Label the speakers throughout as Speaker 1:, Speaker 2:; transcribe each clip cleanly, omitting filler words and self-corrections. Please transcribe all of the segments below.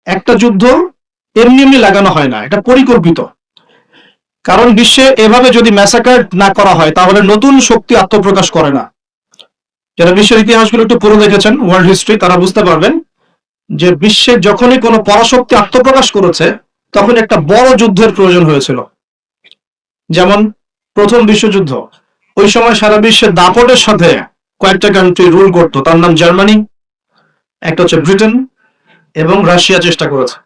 Speaker 1: একটা যুদ্ধ এমনি এমনি লাগানো হয় না, এটা পরিকল্পিত। কারণ বিশ্বে এভাবে যদি ম্যাসাকার না করা হয় তাহলে নতুন শক্তি আত্মপ্রকাশ করে না। যারা বিশ্বের ইতিহাসগুলো একটু পড়ে দেখেছেন, ওয়ার্ল্ড হিস্ট্রি, তারা বুঝতে পারবেন যে বিশ্বে যখনই কোনো পরাশক্তি আত্মপ্রকাশ করেছে তখন একটা বড় যুদ্ধের প্রয়োজন হয়েছিল। যেমন প্রথম বিশ্বযুদ্ধ, ওই সময় সারা বিশ্বের দাপটের সাথে কয়েকটা কান্ট্রি রুল করতো, তার নাম জার্মানি, একটা হচ্ছে ব্রিটেন এবং রাশিয়া চেষ্টা করেছে।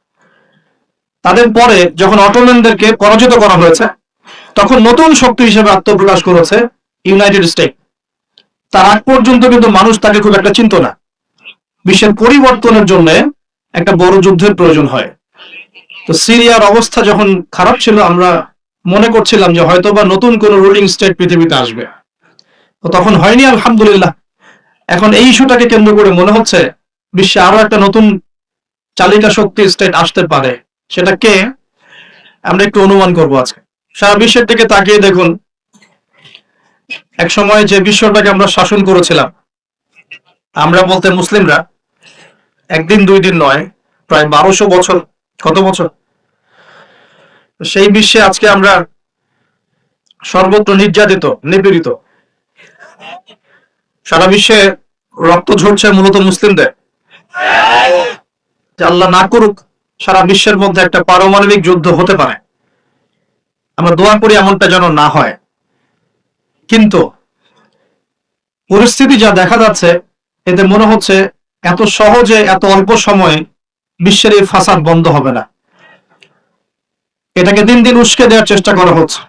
Speaker 1: তাদের পরে যখন অটোম্যানদেরকে পরাজিত করা হয়েছে তখন নতুন শক্তি হিসেবে আত্মপ্রকাশ করেছে ইউনাইটেড স্টেট। তার আগ পর্যন্ত কিন্তু মানুষ তাকে খুব একটা চিনত না। বিশ্বের পরিবর্তনের জন্য একটা বড় যুদ্ধের প্রয়োজন হয়। তো সিরিয়ার অবস্থা যখন খারাপ ছিল, আমরা মনে করছিলাম যে হয়তোবা নতুন কোন রুলিং স্টেট পৃথিবীতে আসবে, তো তখন হয়নি, আলহামদুলিল্লাহ। এখন এই ইস্যুটাকে কেন্দ্র করে মনে হচ্ছে বিশ্বে আরো একটা নতুন চালিকা শক্তি স্টেট আসতে পারে। সেটা কে, আমরা একটু অনুমান করবো আজকে। সারা বিশ্বের দিকে তাকিয়ে দেখুন, এক সময় যে বিশ্বটাকে আমরা শাসন করেছিলাম, আমরা বলতে মুসলিমরা, একদিন দুই দিন নয়, প্রায় 1200 বছর, কত বছর, সেই বিশ্বে আজকে আমরা সর্বত্র নির্যাতিত, নিপীড়িত। সারা বিশ্বে রক্ত ঝরছে মূলত মুসলিমদের। আল্লাহ না করুক সারা বিশ্বের মধ্যে একটা পারমাণবিক যুদ্ধ হতে পারে, আমরা দোয়া করি এমনটা যেন না হয়। কিন্তু পরিস্থিতি যা দেখা যাচ্ছে এতে মনে হচ্ছে এত সহজে এত অল্প সময়ে বিশ্বের এই ফাসাদ বন্ধ হবে না। এটাকে দিন দিন উস্কে দেওয়ার চেষ্টা করা হচ্ছে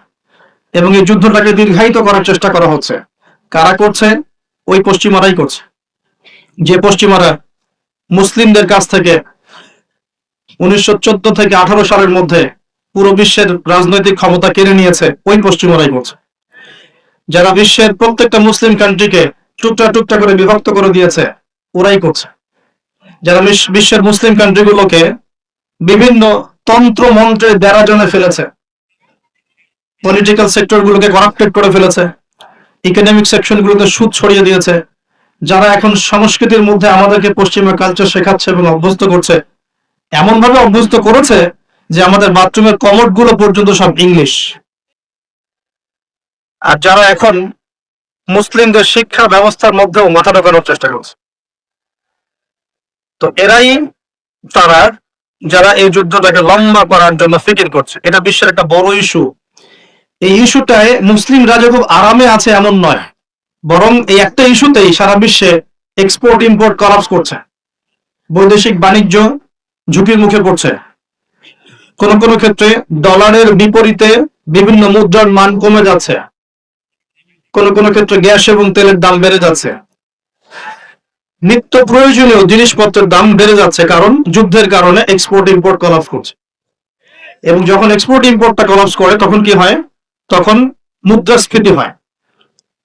Speaker 1: এবং এই যুদ্ধটাকে দীর্ঘায়িত করার চেষ্টা করা হচ্ছে। কারা করছে? ওই পশ্চিমারাই করছে। যে পশ্চিমারা মুসলিমদের কাছ থেকে 1914 থেকে 18 সালের মধ্যে পুরো বিশ্বের রাজনৈতিক ক্ষমতা কেড়ে নিয়েছে, ওই পশ্চিমারাই করছে। যারা বিশ্বের প্রত্যেকটা মুসলিম কান্ট্রিকে টুকরা টুকরা করে বিভক্ত করে দিয়েছে, ওরাই করছে। যারা বিশ্বের মুসলিম কান্ট্রিগুলোকে বিভিন্ন তন্ত্র মন্ত্রের বেড়াজনে ফেলেছে, পলিটিক্যাল সেক্টরগুলোকে করাপ্টেড করে ফেলেছে, ইকোনমিক সেকশনগুলোতে সুদ ছড়িয়ে দিয়েছে, যারা এখন সংস্কৃতির মধ্যে আমাদেরকে পশ্চিমা কালচার শেখাচ্ছে এবং অভ্যস্ত করছে, এমন ভাবে অভ্যস্ত করেছে যে আমাদের বাথরুমের কমোড গুলো পর্যন্ত সব ইংলিশ। আর যারা এখন মুসলিমদের শিক্ষা ব্যবস্থার মধ্যেও মাথা ঢোকানোর চেষ্টা করছে, তো এরাই তারা যারা এই যুদ্ধটাকে লম্বা করার জন্য ফিকির করছে। এটা বিশ্বের একটা বড় ইস্যু। এই ইস্যুটায় মুসলিমরা যে খুব আরামে আছে এমন নয়, বরং এই একটা ইস্যুতেই সারা বিশ্বে এক্সপোর্ট ইম্পোর্ট কলাপস করছে, বৈদেশিক বাণিজ্য ঝুঁকির মুখে পড়ছে। কোন কোন ক্ষেত্রে ডলারের বিপরীতে বিভিন্ন মুদ্রার মান কমে যাচ্ছে, কোন কোন ক্ষেত্রে গ্যাস এবং তেলের দাম বেড়ে যাচ্ছে, নিত্য প্রয়োজনীয় জিনিসপত্রের দাম বেড়ে যাচ্ছে, কারণ যুদ্ধের কারণে এক্সপোর্ট ইম্পোর্ট কলাপস করছে। এবং যখন এক্সপোর্ট ইম্পোর্টটা কলাপস করে তখন কি হয়? তখন মুদ্রাস্ফীতি হয়।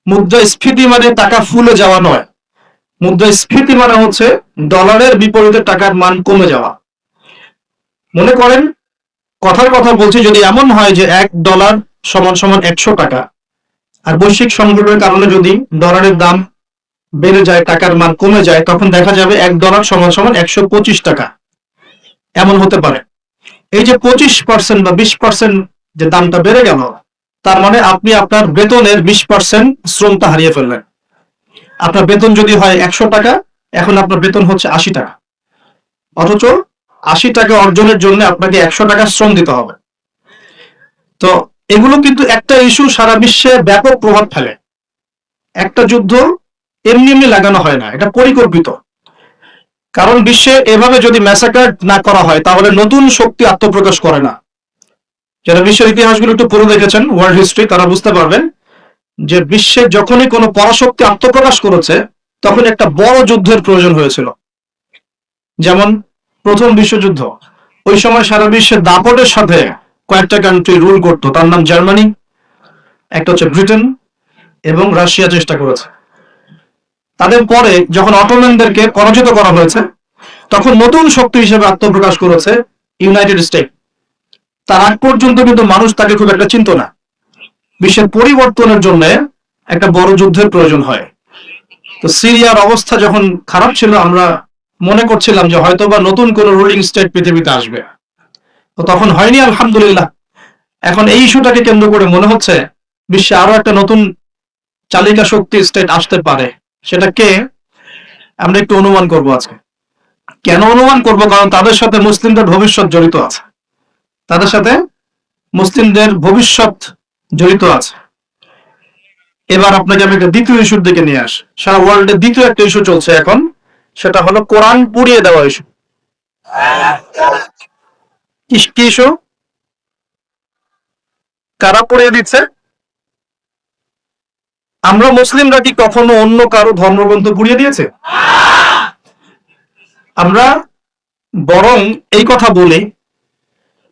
Speaker 1: মুদ্রাস্ফীতি মানে টাকা ফুলে যাওয়া নয়, মুদ্রাস্ফীতি মানে হচ্ছে ডলারের বিপরীতে টাকার মান কমে যাওয়া। মনে করেন, কথার কথা বলছি, যদি এমন হয় যে $1 সমান সমান 100 টাকা, আর বৈশ্বিক সংকটের কারণে যদি ডলারের দাম বেড়ে যায়, টাকার মান কমে যায়, তখন দেখা যাবে $1 সমান সমান 125 টাকা। এমন হতে পারে। এই যে 25% বা 20% যে দামটা বেড়ে গেল, তার মানে আপনি আপনার বেতনের 20% শ্রমটা হারিয়ে ফেললেন। আপনার বেতন যদি হয় 100 টাকা, এখন আপনার বেতন হচ্ছে 80 টাকা, অথচ 80 টাকা অর্জনের জন্য আপনাকে 100 টাকা শ্রম দিতে হবে। তো এগুলো কিন্তু একটা ইস্যু সারা বিশ্বে ব্যাপক প্রভাব ফেলে। একটা যুদ্ধ এমনি এমনি লাগানো হয় না, এটা পরিকল্পিত। কারণ বিশ্বে এভাবে যদি ম্যাসাকার না করা হয় তাহলে নতুন শক্তি আত্মপ্রকাশ করে না। যারা বিশ্বের ইতিহাসগুলো একটু পড়ে দেখেছেন, ওয়ার্ল্ড হিস্ট্রি, তারা বুঝতে পারবেন যে বিশ্বে যখনই কোনো পরাশক্তি আত্মপ্রকাশ করেছে তখন একটা বড় যুদ্ধের প্রয়োজন হয়েছিল। যেমন প্রথম বিশ্বযুদ্ধ, ওই সময় সারা বিশ্বের দাপটের সাথে কয়েকটা কান্ট্রি রুল করতো, তার নাম জার্মানি, একটা হচ্ছে ব্রিটেন এবং রাশিয়া চেষ্টা করেছে। তাদের পরে যখন অটোম্যানদেরকে পরাজিত করা হয়েছে তখন নতুন শক্তি হিসেবে আত্মপ্রকাশ করেছে ইউনাইটেড স্টেট। তার আগ পর্যন্ত কিন্তু মানুষ তাকে খুব একটা চিনত না। বিশ্বের পরিবর্তনের জন্য একটা বড় যুদ্ধের প্রয়োজন হয়। তো সিরিয়ার অবস্থা যখন খারাপ ছিল, আমরা মনে করছিলাম যে হয়তোবা নতুন কোন রুলিং স্টেট পৃথিবীতে আসবে, তো তখন হয়নি, আলহামদুলিল্লাহ। এখন এই ইস্যুটাকে কেন্দ্র করে মনে হচ্ছে বিশ্বে আরো একটা নতুন চালিকা শক্তি স্টেট আসতে পারে। সেটা কে, আমরা একটু অনুমান করব আজকে। কেন অনুমান করব? কারণ তাদের সাথে মুসলিমদের ভবিষ্যৎ জড়িত আছে, তাদের সাথে মুসলিমদের ভবিষ্যৎ জড়িত আছে। এবার আপনাকে আমি একটা দ্বিতীয় ইস্যুর দিকে নিয়ে আসি। সারা ওয়ার্ল্ডে দ্বিতীয় একটা ইস্যু চলছে এখন, সেটা হলো কোরআন পুড়িয়ে দেওয়া ইস্যু। কি ইস্যু? কারা পুড়িয়ে দিচ্ছে? আমরা মুসলিমরা কি কখনো অন্য কারো ধর্মগ্রন্থ পুড়িয়ে দিয়েছে? আমরা বরং এই কথা বলি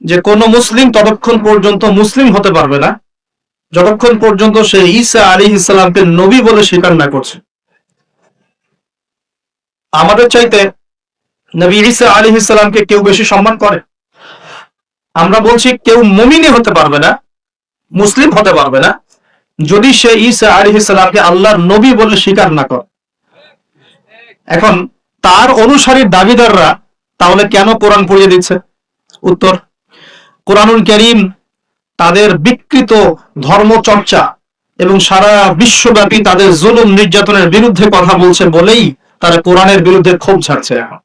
Speaker 1: যে কোন মুসলিম ততক্ষণ পর্যন্ত মুসলিম হতে পারবে না যতক্ষণ পর্যন্ত সে ঈসা আলাইহিস সালামকে নবী বলে স্বীকার না করছে। আমাদের চাইতে নবী ঈসা আলাইহিস সালামকে কেউ বেশি সম্মান করে? আমরা বলছি কেউ মুমিনই হতে পারবে না, মুসলিম হতে পারবে না যদি সে ঈসা আলাইহিস সালামকে আল্লাহর নবী বলে স্বীকার না করে। এখন তার অনুসারীর দাবিদাররা তাহলে কেন কোরআন পড়িয়ে দিচ্ছে? উত্তর, কোরআনুল কারীম তাদের বিকৃত ধর্মচর্চা এবং সারা বিশ্বব্যাপী তাদের জুলুম নির্যাতনের বিরুদ্ধে কথা বলছে বলেই তারা কোরআনের বিরুদ্ধে ক্ষোভ ঝাড়ছে এখন।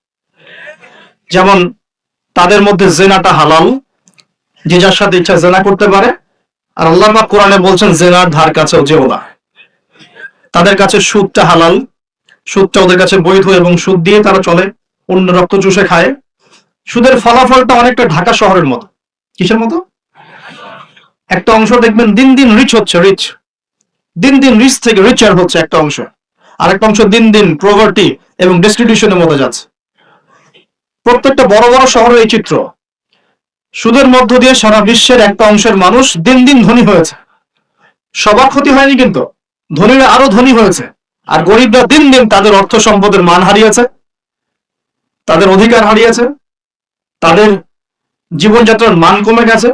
Speaker 1: যেমন তাদের মধ্যে জেনাটা হালাল, যে যার সাথে ইচ্ছা জেনা করতে পারে, আর আল্লাহ পাক কোরআনে বলছেন জেনার ধার কাছেও যেও না। তাদের কাছে সুদটা হালাল, সুদটা ওদের কাছে বৈধ এবং সুদ দিয়ে তারা চলে, অন্য রক্ত চুষে খায়। সুদের ফলাফলটা অনেকটা ঢাকা শহরের মতো। কিসের মতো? একটা অংশ দেখবেন দিন দিন রিচ হচ্ছে, রিচ দিন দিন রিচ থেকে রিচার হচ্ছে একটা অংশ, আরেকটা অংশ দিন দিন প্রভার্টি এবং ডেস্টিটিউশনের মধ্যে যাচ্ছে। প্রত্যেকটা বড় বড় শহরের এই চিত্র। সুদের মধ্য দিয়ে সারা বিশ্বের একটা অংশের মানুষ দিন দিন ধনী হয়েছে। সবার ক্ষতি হয়নি, কিন্তু ধনীরা আরো ধনী হয়েছে, আর গরিবরা দিন দিন তাদের অর্থ সম্পদের মান হারিয়েছে, তাদের অধিকার হারিয়েছে, তাদের জীবনযাত্রার মান কমে গেছে,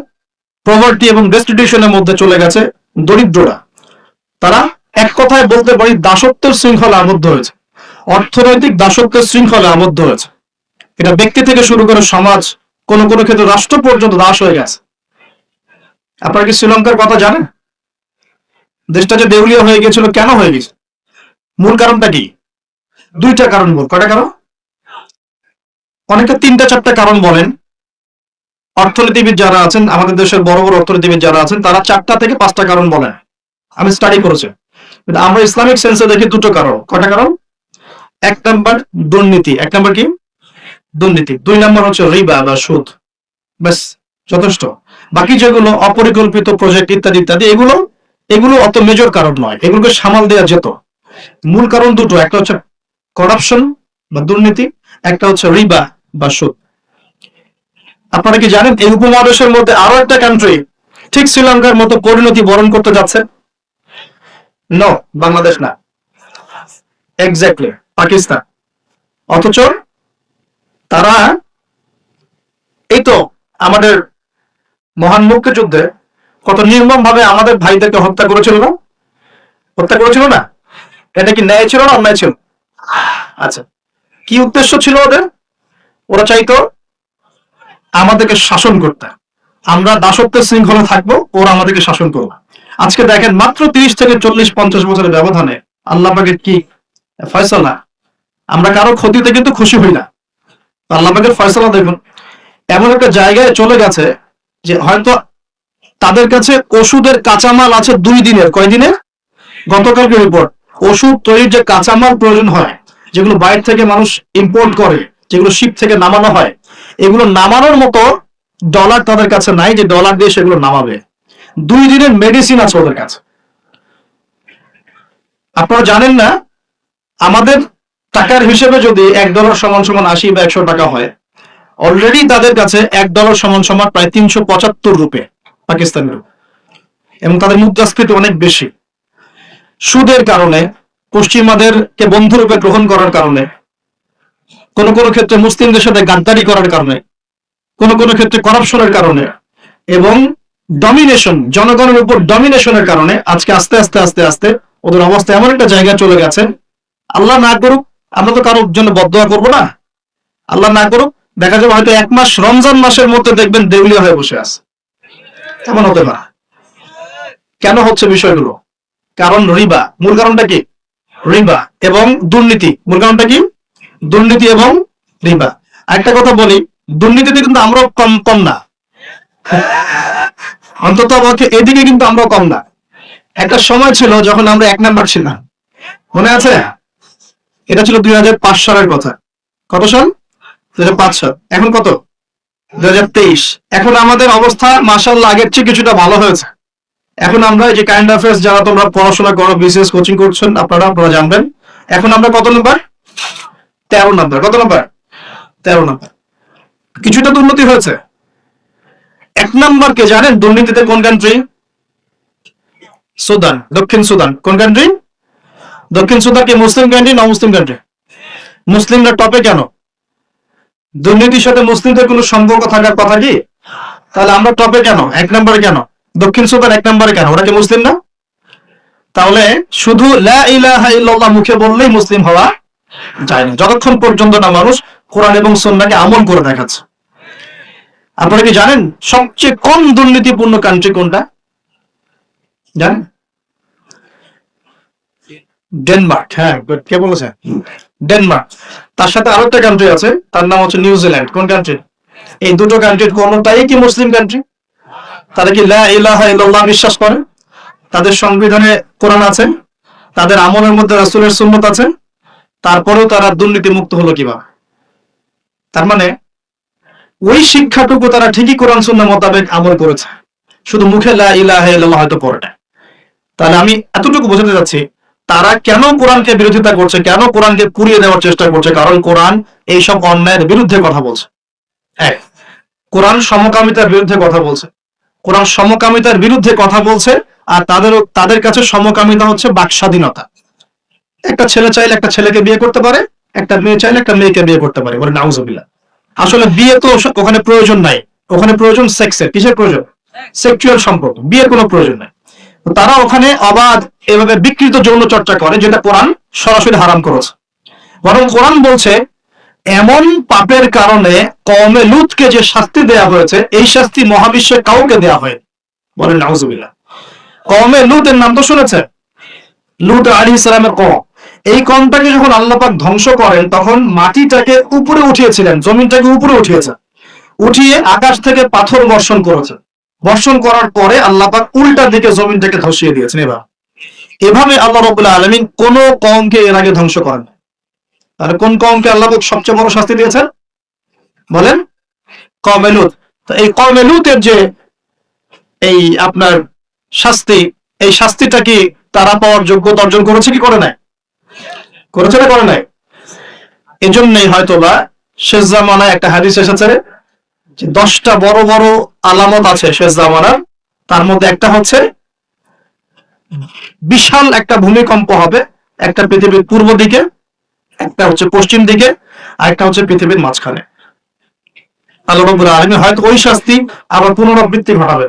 Speaker 1: প্রভার্টি এবং ডেস্টিটিউশনের মধ্যে চলে গেছে দরিদ্ররা। তারা এক কথায় বলতে পারি দাসত্বের শৃঙ্খলা আবদ্ধ হয়েছে, অর্থনৈতিক দাসত্বের শৃঙ্খলা আবদ্ধ হয়েছে। এটা ব্যক্তি থেকে শুরু করে সমাজ, কোন কোন ক্ষেত্রে রাষ্ট্র পর্যন্ত দাস হয়ে গেছে। আপনারা কি শ্রীলঙ্কার কথা জানেন? দেশটা যে দেউলিয়া হয়ে গেছিল, কেন হয়ে গেছে? মূল কারণটা কি? দুইটা কারণ। বল, কয়টা কারণ? অনেকে তিনটা চারটা কারণ বলেন। অর্থনীতিবিদ যারা আছেন, আমাদের দেশের বড় বড় অর্থনীতিবিদ যারা আছেন, তারা 4টা থেকে 5টা কারণ বলেন। আমি স্টাডি করেছি, কিন্তু আমরা ইসলামিক সেন্সে দেখি দুটো কারণ। কয়টা কারণ? 1 নাম্বার দুর্নীতি। 1 নাম্বার কি? দুর্নীতি। 2 নাম্বার হচ্ছে রিবা বা সুদ। ব্যাস, যথেষ্ট। বাকি যেগুলো অপরিকল্পিত প্রজেক্ট ইত্যাদি ইত্যাদি, এগুলো অত মেজর কারণ নয়, এগুলোকে সামাল দেওয়া যেত। মূল কারণ দুটো, একটা হচ্ছে করাপশন বা দুর্নীতি, একটা হচ্ছে রিবা বা সুদ। আপনারা কি জানেন এই উপমহাদেশের মধ্যে আরো একটা কান্ট্রি ঠিক শ্রীলঙ্কার মতো পরিণতি বরণ করতে যাচ্ছে? নো, বাংলাদেশ না, এক্স্যাক্টলি পাকিস্তান। অথচ তারা এই তো আমাদের মহান মুক্তিযুদ্ধে কত নির্মম ভাবে আমাদের ভাইদেরকে হত্যা করেছিল না? হত্যা করেছিল না? এটা কি ন্যায় ছিল না অন্যায় ছিল? আচ্ছা, কি উদ্দেশ্য ছিল ওদের? ওরা চাইতো আমাদেরকে শাসন করতে, আমরা দাসত্বের শৃঙ্খলা থাকবো, ওরা আমাদেরকে শাসন করবে। আজকে দেখেন মাত্র 30 থেকে 40-50 বছরের ব্যবধানে আল্লাহ পাকের কি ফয়সালা। আমরা কারো ক্ষতিতে কিন্তু খুশি হই না, আল্লাহ পাকের ফয়সালা দেখুন। এমন একটা জায়গায় চলে গেছে যে হয়তো তাদের কাছে ওষুধের কাঁচামাল আছে 2 দিনের। কয় দিনের? গতকালকে রিপোর্ট, ওষুধ তৈরির যে কাঁচামাল প্রয়োজন হয়, যেগুলো বাইরে থেকে মানুষ ইম্পোর্ট করে, যেগুলো শিপ থেকে নামানো হয়, এগুলো নামানোর মতো ডলার তাদের কাছে নাই যে ডলার দিয়ে সেগুলো নামাবে। 2 দিনের মেডিসিন আছে ওদের কাছে। আপনারা জানেন না, আমাদের টাকার হিসেবে যদি $1 সমান সমান 80 বা 100 টাকা হয়, অলরেডি তাদের কাছে $1 সমান সমান প্রায় 375 রুপে পাকিস্তানি রুপি, এবং তাদের মুদ্রাস্ফীতি অনেক বেশি। সুদের কারণে, পশ্চিমাদেরকে বন্ধুরূপে গ্রহণ করার কারণে, কোন কোন ক্ষেত্রে মুসলিমদের সাথে গাদ্দারি করার কারণে, কোন কোন ক্ষেত্রে করাপশনের কারণে এবং ডমিনেশন, জনগণের উপর ডমিনেশনের কারণে আজকে আস্তে আস্তে আস্তে আস্তে ওদের অবস্থা এমন একটা জায়গায় চলে গেছে। আল্লাহ না করুক, আমরা তো কারোর জন্য বদদোয়া করবো না, আল্লাহ না করুক, দেখা যাবে হয়তো 1 মাস রমজান মাসের মধ্যে দেখবেন দেউলিয়া হয়ে বসে আছে। এমন হতে পারে। কেন হচ্ছে বিষয়গুলো? কারণ রিবা। মূল কারণটা কি? রিবা এবং দুর্নীতি। মূল কারণটা কি? দুর্নীতি এবং রিবা। একটা কথা বলি, দুর্নীতিতে কিন্তু আমরাও কম কম না, অন্তত এদিকে কিন্তু আমরাও কম না। একটা সময় ছিল যখন আমরা 1 নাম্বার ছিলাম, মনে আছে? এটা ছিল 2005 সালের কথা। কত সাল? 2005 সাল। এখন কত? 2023। এখন আমাদের অবস্থা মাশাআল্লাহ আগের চেয়ে কিছুটা ভালো হয়েছে। এখন আমরা এই যে কারেন্ট অ্যাফেয়ার্স, যারা তোমরা পড়াশোনা করো, বিসিএস কোচিং করছেন, আপনারা জানবেন এখন আমরা কত নাম্বার? 13 নাম্বার। কত নাম্বার? 13 নাম্বার। কিছুটা তো উন্নতি হয়েছে। 1 নাম্বার কে জানেন দুর্নীতিতে? কোন কান্ট্রি? সুদান, দক্ষিণ সুদান। কোন কান্ট্রি? দক্ষিণ সুদান কি মুসলিম কান্ট্রি না মুসলিম কান্ট্রি? মুসলিমরা টপে কেন? দুর্নীতির সাথে মুসলিমদের কোনো সম্পর্ক থাকার কথা কি? তাহলে আমরা টপে কেন? 1 নম্বরে কেন? দক্ষিণ সুদান 1 নম্বরে কেন? ওরা কি মুসলিম না? তাহলে শুধু লা ইলাহা ইল্লাল্লাহ মুখে বললেই মুসলিম হওয়া যায় না, যতক্ষণ পর্যন্ত না মানুষ কোরআন এবং সুন্নাহকে আমল করে দেখাচ্ছে। আপনারা কি জানেন সবচেয়ে কম দুর্নীতিপূর্ণ কান্ট্রি কোনটা? জানেন? ডেনমার্ক। হ্যাঁ, কে বলেছে? ডেনমার্ক। তার সাথে আরো একটা কান্ট্রি আছে, তার নাম হচ্ছে নিউজিল্যান্ড। কোন কান্ট্রি? এই দুটো কান্ট্রির কোনটাই কি মুসলিম কান্ট্রি? তারা কি লা ইলাহা ইল্লাল্লাহ বিশ্বাস করে? তাদের সংবিধানে কোরআন আছে, তাদের আমলের মধ্যে রাসূলের সুন্নাত আছে, তারপরেও তারা দুর্নীতি মুক্ত হলো কিভাবে? তার মানে ওই শিক্ষাটুকু তারা ঠিকই কোরআন সুন্নাহ মোতাবেক আমল করেছে, শুধু মুখে লা ইলাহা ইল্লাল্লাহ হয়তো পড়ে না। তাহলে আমি এতটুকু বোঝাতে যাচ্ছি তারা কেন কোরআনকে বিরোধিতা করছে, কেন কোরআনকে পুড়িয়ে দেওয়ার চেষ্টা করছে। কারণ কোরআন এইসব অন্যায়ের বিরুদ্ধে কথা বলছে। এক, কোরআন সমকামিতার বিরুদ্ধে কথা বলছে। কোরআন সমকামিতার বিরুদ্ধে কথা বলছে, আর তাদের কাছে সমকামিতা হচ্ছে বাক স্বাধীনতা। একটা ছেলে চাইলে একটা ছেলেকে বিয়ে করতে পারে, একটা মেয়ে চাইলে একটা মেয়েকে বিয়ে করতে পারে। বলে নাউজুবিল্লাহ। আসলে বিয়ে তো ওখানে প্রয়োজন নাই, ওখানে প্রয়োজন সেক্সের। কিসের প্রয়োজন? সেক্সুয়াল সম্পর্ক। বিয়ের কোনো প্রয়োজন নাই। তারা ওখানে অবাধ এভাবে বিকৃত যৌন চর্চা করে, যেটা কোরআন সরাসরি হারাম করেছে। বরং কোরআন বলছে এমন পাপের কারণে কওমে লূতকে যে শাস্তি দেয়া হয়েছে, এই শাস্তি মহাবিশ্বে কাউকে দেয়া হয়। বলেন নাউজুবিল্লাহ। কওমে লূতের নাম তো শুনেছে, লূত আলাইহিস সালামের কওম। এই কওমটাকে যখন আল্লাহ পাক ধ্বংস করেন, তখন মাটিটাকে উপরে উঠিয়েছিলেন, জমিনটাকে উপরে উঠিয়েছে, উঠিয়ে আকাশ থেকে পাথর বর্ষণ করেছে। বর্ষণ করার পরে আল্লাহ পাক উল্টা দিকে জমিনটাকে ধসিয়ে দিয়েছেন। এভাবে আল্লাহ রাব্বুল আলামিন কোন কওমকে এর আগে ধ্বংস করেন। আর কোন কওমকে আল্লাহ পাক সবচেয়ে বড় শাস্তি দিয়েছেন? বলেন, কওমে লূত। তো এই কওমে লূতের যে এই আপনার শাস্তি, এই শাস্তিটা কি তারা পাওয়ার যোগ্যতা অর্জন করেছে কি করে নাই? করেছে না করে নাই? এজন্যই হয়তোবা শেষ জামানায় একটা হাদিস এসেছে যে 10টা বড় বড় আলামত আছে শেষ জামানার। তার মধ্যে একটা হচ্ছে বিশাল একটা ভূমিকম্প হবে, একটা পৃথিবীর পূর্ব দিকে, একটা হচ্ছে পশ্চিম দিকে, আর একটা হচ্ছে পৃথিবীর মাঝখানে। আল্লাহ রাব্বুল আলামিন হয়তো ওই শাস্তি আবার পুনরাবৃত্তি ঘটাবে।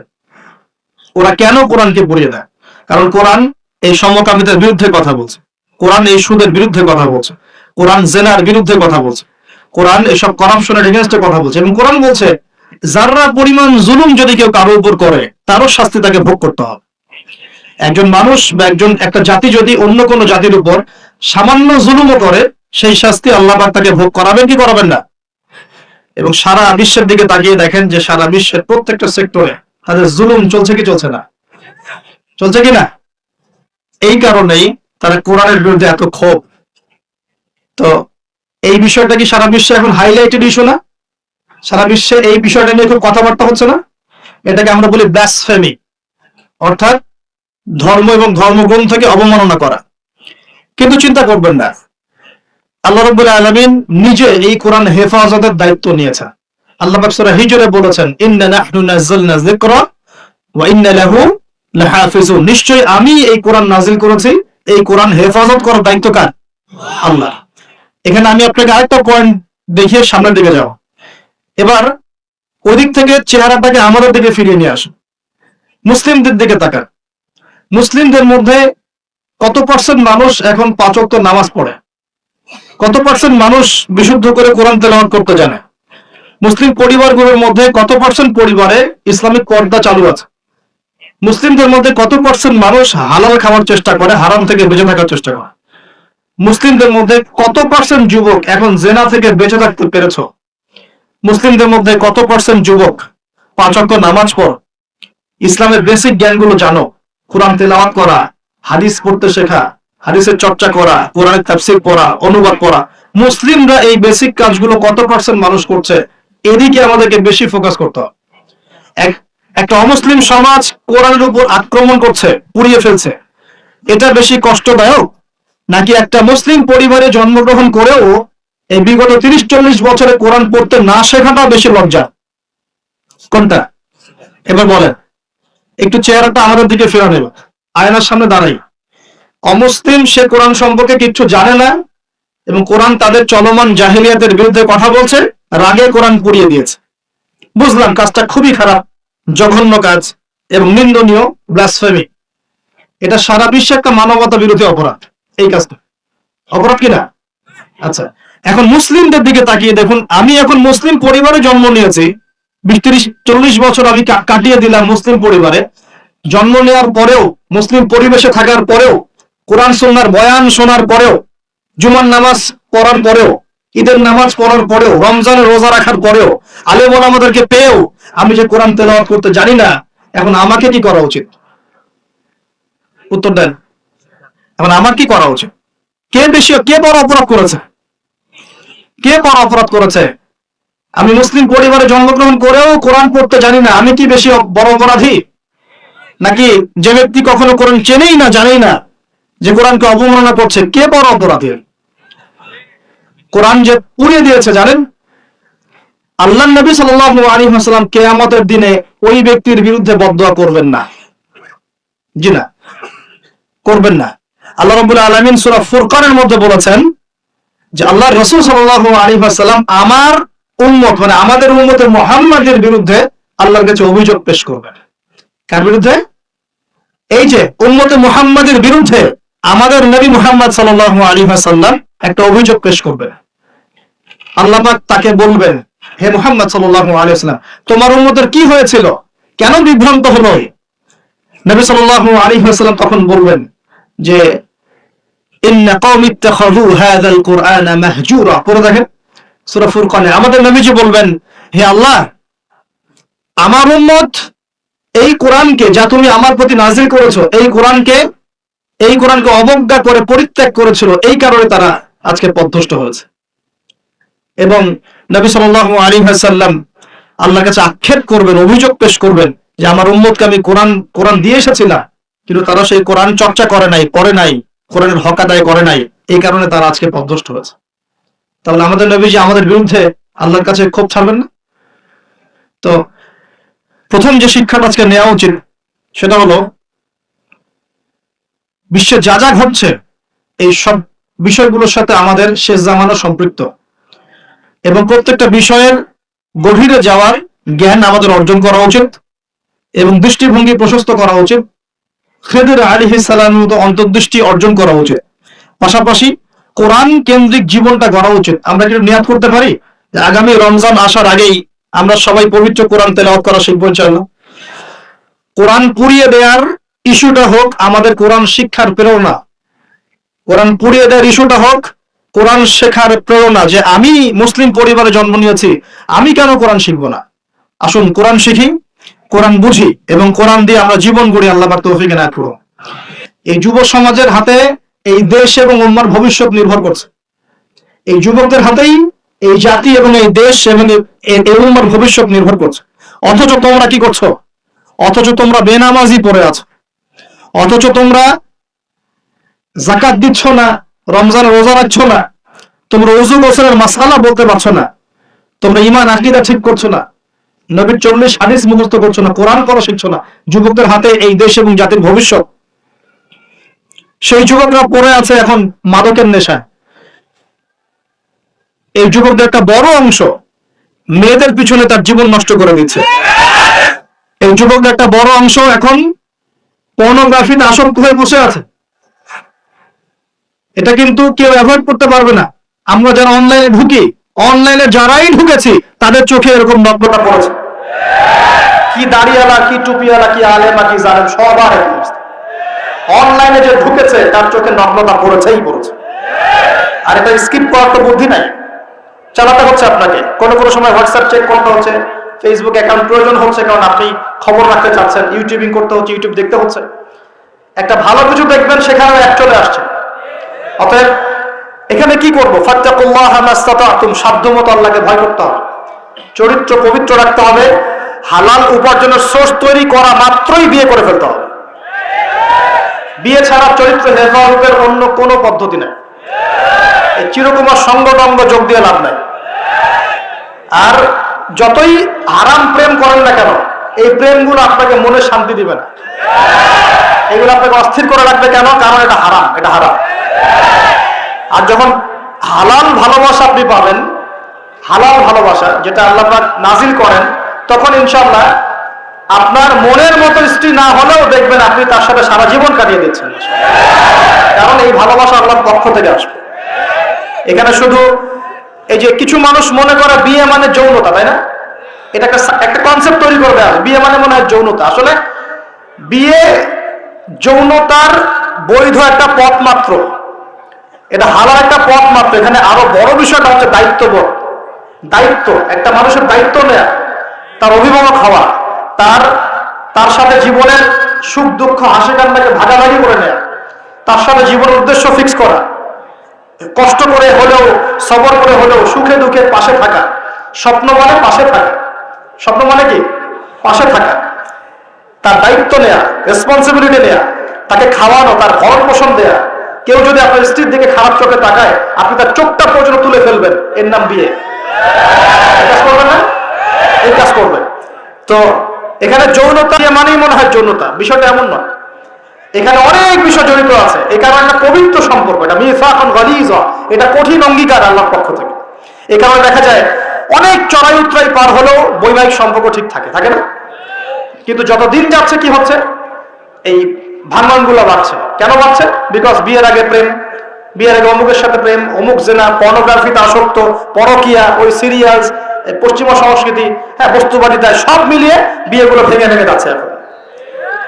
Speaker 1: ওরা কেন কোরআনকে পুড়িয়ে দেয়? কারণ কোরআন এই সমকামিতার বিরুদ্ধে কথা বলছে, কোরআন এই সুদের বিরুদ্ধে কথা বলছে, কোরআন জেনার বিরুদ্ধে কথা বলছে, কোরআন এসব করাপশনের এগেইনস্টে কথা বলছে। এবং কোরআন বলছে যারা পরিমাণ জুলুম যদি কেউ কারো উপর করে, তারও শাস্তি তাকে ভোগ করতে হবে। একজন মানুষ বা একটা জাতি যদি অন্য কোনো জাতির উপর সামান্য জুলুমও করে, সেই শাস্তি আল্লাহ পাক তাকে ভোগ করাবেন কি করাবেন না? এবং সারা বিশ্বের দিকে তাকিয়ে দেখেন যে সারা বিশ্বের প্রত্যেকটা সেক্টরে তাদের জুলুম চলছে কি চলছে না? চলছে কি না? এই কারণেই তারা কোরআনের বিরুদ্ধে এত ক্ষোভ। তো এই বিষয়টা কি সারা বিশ্বে এখন হাইলাইটেড ইস্যু না? সারা বিশ্বে এই বিষয়টা নিয়ে খুব কথাবার্তা হচ্ছে না? এটাকে আমরা বলি ব্লাসফেমি, অর্থাৎ ধর্ম এবং ধর্মগ্রন্থকে অবমাননা করা। কিন্তু চিন্তা করবেন না, আল্লাহ রাব্বুল আলামিন নিজে এই কোরআন হেফাজতের দায়িত্ব নিয়েছেন। আল্লাহ পাক সূরা হিজরে বলেছেন, ইন্না নাহনু নাযালনা যিকরা ওয়া ইন্না লাহু লাহাফিজুন। নিশ্চয়ই আমি এই কোরআন নাজিল করেছি, এই কোরআন হেফাজত করার দায়িত্ব কার? আল্লাহ। এখানে আমি আপনাকে আরেকটা পয়েন্ট দেখিয়ে সামনের দিকে যাও। এবার ওদিক থেকে চেহারাটাকে আমাদের দিকে ফিরিয়ে নিয়ে আসুন, মুসলিমদের দিকে তাকান। মুসলিমদের মধ্যে কত পার্সেন্ট মানুষ এখন 5 ওয়াক্ত নামাজ পড়ে? কত পার্সেন্ট মানুষ বিশুদ্ধ করে কোরআন তেলাওয়াত করতে জানে? মুসলিম পরিবারগুলোর মধ্যে কত পার্সেন্ট পরিবারে ইসলামিক পর্দা চালু আছে? মুসলিমদের মধ্যে কত পার্সেন্ট মানুষ হালাল খাওয়ার চেষ্টা করে, হারাম থেকে বেঁচে থাকার চেষ্টা করে? মুসলিমদের মধ্যে কত পার্সেন্ট যুবক এখন জেনা থেকে বেঁচে থাকতে পেরেছ? মুসলিমদের মধ্যে কত পার্সেন্ট যুবক 5 ওয়াক্ত নামাজ পড়, ইসলামের বেসিক জ্ঞানগুলো জানো, কোরআন তেলাওয়াত করা, হাদিস পড়তে শেখা, হাদিসের চর্চা করা, কোরআনের তাফসীর পড়া, অনুবাদ করা, মুসলিমরা এই বেসিক কাজগুলো কত পার্সেন্ট মানুষ করছে? এদিকে আমাদেরকে বেশি ফোকাস করতে হবে। একটা অমুসলিম সমাজ কোরআনের উপর আক্রমণ করছে, পুড়িয়ে ফেলছে, এটা বেশি কষ্টদায়ক নাকি একটা মুসলিম পরিবারে জন্মগ্রহণ করেও এই বিগত 30-40 বছরে কোরআন পড়তে না শেখাটা বেশি লজ্জা? কোনটা? এবার বলেন, একটু চেহারাটা আমাদের দিকে ফেরা নেব, আয়নার সামনে দাঁড়াই। অমুসলিম, সে কোরআন সম্পর্কে কিছু জানে না এবং কোরআন তাদের চলমান জাহিলিয়াতের বিরুদ্ধে কথা বলছে, রাগে কোরআন পুড়িয়ে দিয়েছে। বুঝলাম কাজটা খুবই খারাপ, জঘন্য কাজ এবং নিন্দনীয়, ব্লাসফেমি। এটা সারা বিশ্বে একটা মানবতা বিরোধী অপরাধ। এই কাজটা অপরাধ কিনা? আচ্ছা, এখন মুসলিমদের দিকে তাকিয়ে দেখুন। আমি এখন মুসলিম পরিবারে জন্ম নিয়েছি, 20-30-40 বছর আমি কাটিয়ে দিলাম মুসলিম পরিবারে। জন্ম নেওয়ার পরেও, মুসলিম পরিবেশে থাকার পরেও, কোরআন সুন্নাহর বয়ান শোনার পরেও, জুমার নামাজ পড়ার পরেও, ঈদের নামাজ পড়ার পরেও, রমজানের রোজা রাখার পরেও, আলেম ওলামাদেরকে পেয়েও আমি যে কোরআন তেলাওয়াত করতে জানি না, এখন আমাকে কি করা উচিত? উত্তর দেন। এখন আমার কি করা উচিত? কে বড় অপরাধ করেছে? কে বড় অপরাধ করেছে? আমি মুসলিম পরিবারে জন্মগ্রহণ করেও কোরআন পড়তে জানি না, আমি কি বেশি বড় অপরাধী? নাকি যে ব্যক্তি কখনো কোরআন চেনেই না, জানেই না, যে কোরআনকে অবমাননা করছে, কে বড় অপরাধী? কোরআন যে পুড়িয়ে দিয়েছে জানেন, আল্লাহ নবী সাল্লাল্লাহু আলাইহি ওয়াসাল্লাম কিয়ামতের দিনে ওই ব্যক্তির বিরুদ্ধে বদদোয়া করবেন না। জি না, করবেন না। আল্লাহ রাব্বুল আলামিন সূরা ফুরকানের মধ্যে বলেছেন যে আল্লাহর রাসূল সাল্লাল্লাহু আলাইহি ওয়াসাল্লাম আমার উম্মত, মানে আমাদের উম্মতে মুহাম্মাদের বিরুদ্ধে আল্লাহর কাছে অভিযোগ পেশ করবেন। কার বিরুদ্ধে? এই যে উম্মতে মুহাম্মাদের বিরুদ্ধে আমাদের নবী মুহাম্মদ সাল্লাল্লাহু আলাইহি ওয়াসাল্লাম একটা অভিযোগ পেশ করবেন। আল্লাহ পাক তাকে বলবেন, হে মুহাম্মদ সাল্লাল্লাহু আলাইহি ওয়াসাল্লাম, তোমার উম্মতের কি হয়েছিল, কেন বিভ্রান্ত হলো? নবী সাল্লাল্লাহু আলাইহি ওয়াসাল্লাম তখন বলবেন যে ইন্না কওমি ইত্তাখাযু হাযাল কুরআনা মাহজুরা। পড়ে দেখেন সূরা ফুরকানে আমাদের নবীজি বলবেন, হে আল্লাহ, আমার উম্মত এই কোরআনকে, যা তুমি আমার প্রতি নাযিল করেছো, এই কোরআনকে অবজ্ঞা করে পরিত্যাগ করেছিল, এই কারণে তারা আজকে পথভ্রষ্ট হয়েছে। এবং নবী সাল্লাল্লাহু আলাইহি ওয়াসাল্লাম আল্লাহর কাছে আক্ষেপ করবেন, অভিযোগ পেশ করবেন যে আমার উম্মতকে আমি কোরআন দিয়ে এসেছিলাম, কিন্তু তারা সেই কোরআন চর্চা করে নাই, পড়ে নাই, কোরআনের হক আদায় করে নাই, এই কারণে তারা আজকে পথভ্রষ্ট হয়েছে। তাহলে আমাদের নবীজি আমাদের বিরুদ্ধে আল্লাহর কাছে ক্ষোভ ছাড়বেন না? তো প্রথম যে শিক্ষাটা আজকে নেওয়া উচিত সেটা হলো, বিশ্বে যা যা ঘটছে এই সব বিষয়গুলোর সাথে আমাদের শেষ জামানা সম্পৃক্ত, এবং প্রত্যেকটা বিষয়ের গভীরে যাওয়ার জ্ঞান আমাদের অর্জন করা উচিত এবং দৃষ্টিভঙ্গি প্রশস্ত করা উচিত। খিদর আলাইহিস সালামের মতো অন্তর্দৃষ্টি অর্জন করা উচিত। পাশাপাশি কোরআন কেন্দ্রিক জীবনটা গড়া উচিত। আমরা কি নিয়াত করতে পারি যে আগামী রমজান আসার আগেই আমরা সবাই পবিত্র কোরআন তেলাওয়াত করা শিখব ইনশাআল্লাহ? কোরআন পুড়িয়ে দেওয়ার ইস্যুটা হোক আমাদের কোরআন শিক্ষার প্রেরণা, কোরআন পুড়িয়ে দেওয়ার ইস্যুটা হোক কোরআন শেখার প্রেরণা, যে আমি মুসলিম পরিবারে জন্ম নিয়েছি, আমি কেন কোরআন শিখবো না? আসুন কোরআন শিখি, কোরআন বুঝি এবং কোরআন দিয়ে আমরা জীবন গড়ি। আল্লাহ পাক তৌফিক এনায়েত করুন। এই যুব সমাজের হাতে এই দেশ এবং উম্মার ভবিষ্যৎ নির্ভর করছে। এই যুবকদের হাতেই এই জাতি এবং এই দেশ এবং এই উম্মার ভবিষ্যৎ নির্ভর করছে। অথচ তোমরা কি করছো? অথচ তোমরা বেনামাজি পড়ে আছো, অথচ তোমরা যাকাত দিচ্ছ না, রমজান রোজা রাখছো না, তোমরা ওযু গোসলের মাসআলা বলতে পারছো না, তোমরা ঈমান আকীদা ঠিক করছো না, নবীর 40 হাদিস মুখস্থ করছো না, কোরআন পড়া শিখছো না। যুবকদের হাতে এই দেশ এবং জাতির ভবিষ্যৎ। সেই যুবকরা পড়ে আছে এখন মাদকের নেশায়। এই যুবকদের একটা বড় অংশ মেয়েদের পিছনে তার জীবন নষ্ট করে দিচ্ছে। এই যুবকদের একটা বড় অংশ এখন পর্নোগ্রাফিতে আসক্ত হয়ে বসে আছে। এটা কিন্তু কেউ অ্যাভয়েড করতে পারবে না। আমরা যারা অনলাইনে ঢুকি, অনলাইনে যারাই ঢুকেছি তাদের চোখে এরকম নগ্নতা পড়েছে। কি দাড়িওয়ালা, কি টুপিওয়ালা, কি আলেমা, কি জালেম, সবার একই অবস্থা। অনলাইনে যে ঢুকেছে তার চোখে নগ্নতা পড়েছেই পড়েছে। আর এটা স্কিপ করার তো বুদ্ধি নাই, চালাতে হচ্ছে আপনাকে। কোনো কোনো সময় হোয়াটসঅ্যাপ চেক করতে হচ্ছে, ফেসবুক অ্যাকাউন্ট প্রয়োজন হচ্ছে, কারণ আপনি খবর রাখতে চাচ্ছেন, ইউটিউবিং করতে হচ্ছে, ইউটিউব দেখতে হচ্ছে। একটা ভালো কিছু দেখবেন, সেখানে অ্যাড চলে আসছে। অতএব এখানে কি করবো? ফাত্তাকুল্লাহ মাস্তাতাতুম, সাধ্যমতো আল্লাহকে ভয় করতে হবে, চরিত্র পবিত্র রাখতে হবে, হালাল উপার্জনের সোর্স তৈরি করা মাত্রই বিয়ে করে ফেলতে হবে। বিয়ে ছাড়া চরিত্র হেফাজতের অন্য কোনো পদ্ধতি নেই। এই চিরকুমার সঙ্গটঙ্গ যোগ দিয়ে লাভ নাই। আর যতই হারাম প্রেম করেন না কেন, এই প্রেমগুলো আপনাকে মনে শান্তি দিবে না, এগুলো আপনাকে অস্থির করে রাখবে। কেন? কারণ এটা হারাম, এটা হারাম। আর যখন হালাল ভালোবাসা আপনি পাবেন, হালাল ভালোবাসা যেটা আল্লাহ পাক নাজিল করেন, তখন ইনশাআল্লাহ আপনার মনের মতো স্ত্রী না হলেও দেখবেন আপনি তার সাথে সারা জীবন কাটিয়ে দিচ্ছেন, কারণ এই ভালোবাসা আল্লাহর পক্ষ থেকে আসবে। এখানে শুধু এই যে কিছু মানুষ মনে করে বিয়ে মানে যৌনতা, তাই না? এটা একটা কনসেপ্ট তৈরি করে দেওয়া, বিয়ে মানে মনে হয় যৌনতা। আসলে বিয়ে যৌনতার বৈধ একটা পথ মাত্র, এটা হালাল একটা পথ মাত্র। এখানে আরো বড় বিষয়টা হচ্ছে দায়িত্ববোধ। দায়িত্ব, একটা মানুষের দায়িত্ব নেয়া, তার অভিভাবক হওয়া, তার সাথে জীবনের সুখ দুঃখ হাসি কান্নাকে ভাগাভাগি করে নেয়া, তার সাথে জীবনের উদ্দেশ্য ফিক্স করা, কষ্ট করে হলেও সবর করে হলেও সুখে দুঃখে পাশে থাকা। স্বপ্ন মানে পাশে থাকা, স্বপ্ন মানে কি? পাশে থাকা। তার দায়িত্ব নেয়া, রেসপন্সিবিলিটি নেয়া, তাকে খাওয়ানো, তার ভরণ পোষণ দেয়া। কেউ যদি আপনার স্ত্রীর দিকে খারাপ চোখে তাকায়, আপনি তার চোখটা পর্যন্ত তুলে ফেলবেন, এর নাম বিয়ে। এই কাজ করবেন না? এই কাজ করবেন। তো এখানে যৌনতা মানেই মনে হয় যৌনতা, বিষয়টা এমন নয়। এখানে অনেক বিষয় জড়িত আছে। এই কারণে একটা পবিত্র সম্পর্ক, এটা মিসাকুন গালিজ, এটা কঠিন অঙ্গীকার আল্লাহর পক্ষ থেকে। এই কারণে দেখা যায় অনেক চড়াই উতরাই পার হলেও বৈবাহিক সম্পর্ক ঠিক থাকে, থাকে না? কিন্তু যত দিন যাচ্ছে কি হচ্ছে? এই ভাঙনগুলো বাড়ছে। কেন বাড়ছে? বিকজ বিয়ের আগে প্রেম, বিয়ের আগে অমুকের সাথে প্রেম, অমুক জেনা, পর্নোগ্রাফিতে আসক্ত, পরকিয়া, ওই সিরিয়ালস, পশ্চিমা সংস্কৃতি, হ্যাঁ, বস্তুবাদিতা, সব মিলিয়ে বিয়েগুলো ভেঙে ভেঙে যাচ্ছে। এখন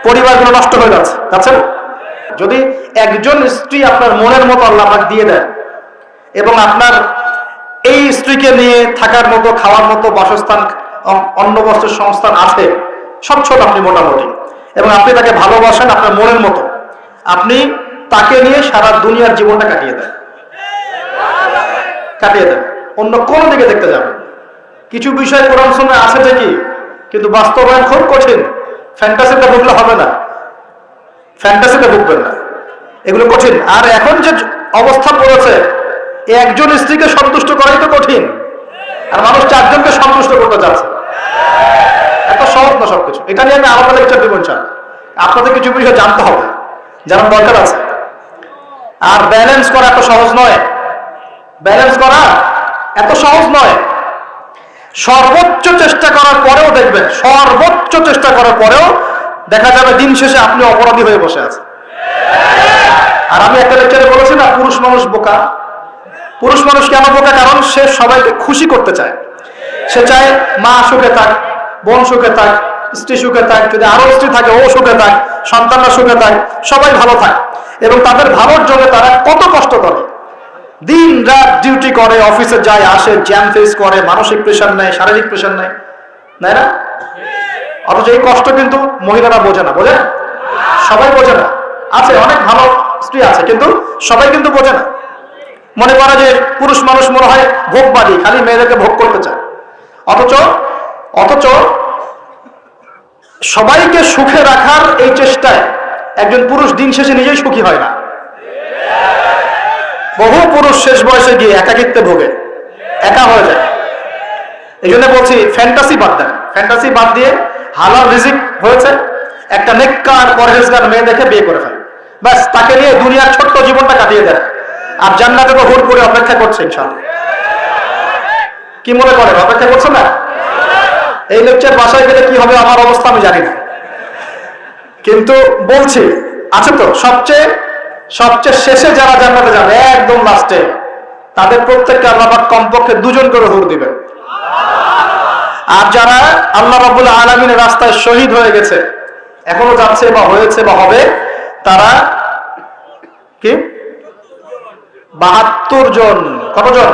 Speaker 1: পরিবারগুলো নষ্ট হয়ে যাচ্ছে, যাচ্ছে না? যদি একজন স্ত্রী আপনার মনের মতো আল্লাহ আপনাকে দিয়ে দেয়, এবং আপনার এই স্ত্রীকে নিয়ে থাকার মতো, খাওয়ার মতো বাসস্থান, অন্ন বস্ত্রের সংস্থান আছে, সচ্ছল আপনি মোটামুটি, এবং আপনি তাকে ভালোবাসেন আপনার মনের মতো, আপনি তাকে নিয়ে সারা দুনিয়ার জীবনটা কাটিয়ে দেন, কাটিয়ে দেন। অন্য কোনো দিকে দেখতে যাবেন। কিছু বিষয় কোরআন সুন্নাহয় আছে ঠিকই, কিন্তু বাস্তবায়ন খুব কঠিন। ফ্যান্টাসিতে ভুগলে হবে না, ফ্যান্টাসিতে ভুগবেন না, এগুলো কঠিন। আর এখন যে অবস্থা পড়েছে, একজন স্ত্রীকে সন্তুষ্ট করাই তো কঠিন, আর মানুষ চারজনকে সন্তুষ্ট করতে চাচ্ছে। এত সহজ না সবকিছু। এটা নিয়ে আমি আলাদা লেকচার দেবো ইনশাআল্লাহ। আপনাদের কিছু বিষয় জানতে হবে, যারা দরকার আছে। আর ব্যালেন্স করা এত সহজ নয়, ব্যালেন্স করা এত সহজ নয়। সর্বোচ্চ চেষ্টা করার পরেও দেখবেন, সর্বোচ্চ চেষ্টা করার পরেও দেখা যাবে দিন শেষে আপনি অপরাধী হয়ে বসে আছেন। আর আমি একটা লেকচারে বলেছি না, পুরুষ মানুষ বোকা। পুরুষ মানুষ কেন বোকা? কারণ সে সবাইকে খুশি করতে চায়। সে চায় মা সুখে থাক, বোন সুখে থাক, স্ত্রী সুখে থাক, যদি আরো স্ত্রী থাকে ও সুখে থাক, সন্তানরা সুখে থাক, সবাই ভালো থাক। এবং তাদের ভালোর জন্য তারা কত কষ্ট করে, দিন রাত ডিউটি করে, অফিসে যায় আসে, জ্যাম ফেস করে, মানসিক প্রেশার নেয়, শারীরিক প্রেশার নেয়, তাই না? অথচ এই কষ্ট কিন্তু মহিলারা বোঝে না, বোঝে? সবাই বোঝে না। আছে অনেক ভালো স্ত্রী আছে, কিন্তু সবাই কিন্তু বোঝে না। মনে করে যে পুরুষ মানুষ মনে হয় ভোগবাদী, খালি মেয়েদেরকে ভোগ করতে চায়। অথচ অথচ সবাইকে সুখে রাখার এই চেষ্টায় একজন পুরুষ দিন শেষে নিজেই সুখী হয় না। বহু পুরুষ শেষ বয়সে গিয়ে একাকিত্বে ভোগে, একা হয়ে যায়। এই জন্য বলছি, ফ্যান্টাসি বাদ দেন। ফ্যান্টাসি বাদ দিয়ে হালাল রিজিক হয়েছে, একটা নেককার পরহেজগার মেয়ে দেখে বিয়ে করে ফেলে, ব্যাস তাকে নিয়ে দুনিয়ার ছোট্ট জীবনটা কাটিয়ে দেয়। আর জান্নাতে তো হুর করে অপেক্ষা করছে ইনশাআল্লাহ। কি মনে করেন অপেক্ষা করছে না? এই লেকচার বাসায় গেলে কি হবে আমার অবস্থা আমি জানি না, কিন্তু বলছি আছে তো সবচেয়ে শেষে যারা জান্নাতে যাবে, একদম লাস্টে, তাদের প্রত্যেককে আল্লাহ পাক কমপক্ষে 2 জন করে হুর দিবেন। আর যারা আল্লাহ রাব্বুল আলামিনের রাস্তায় শহীদ হয়ে গেছে, এখনো যাচ্ছে বা হয়েছে বা হবে, তারা কি 72 জন, কতজন?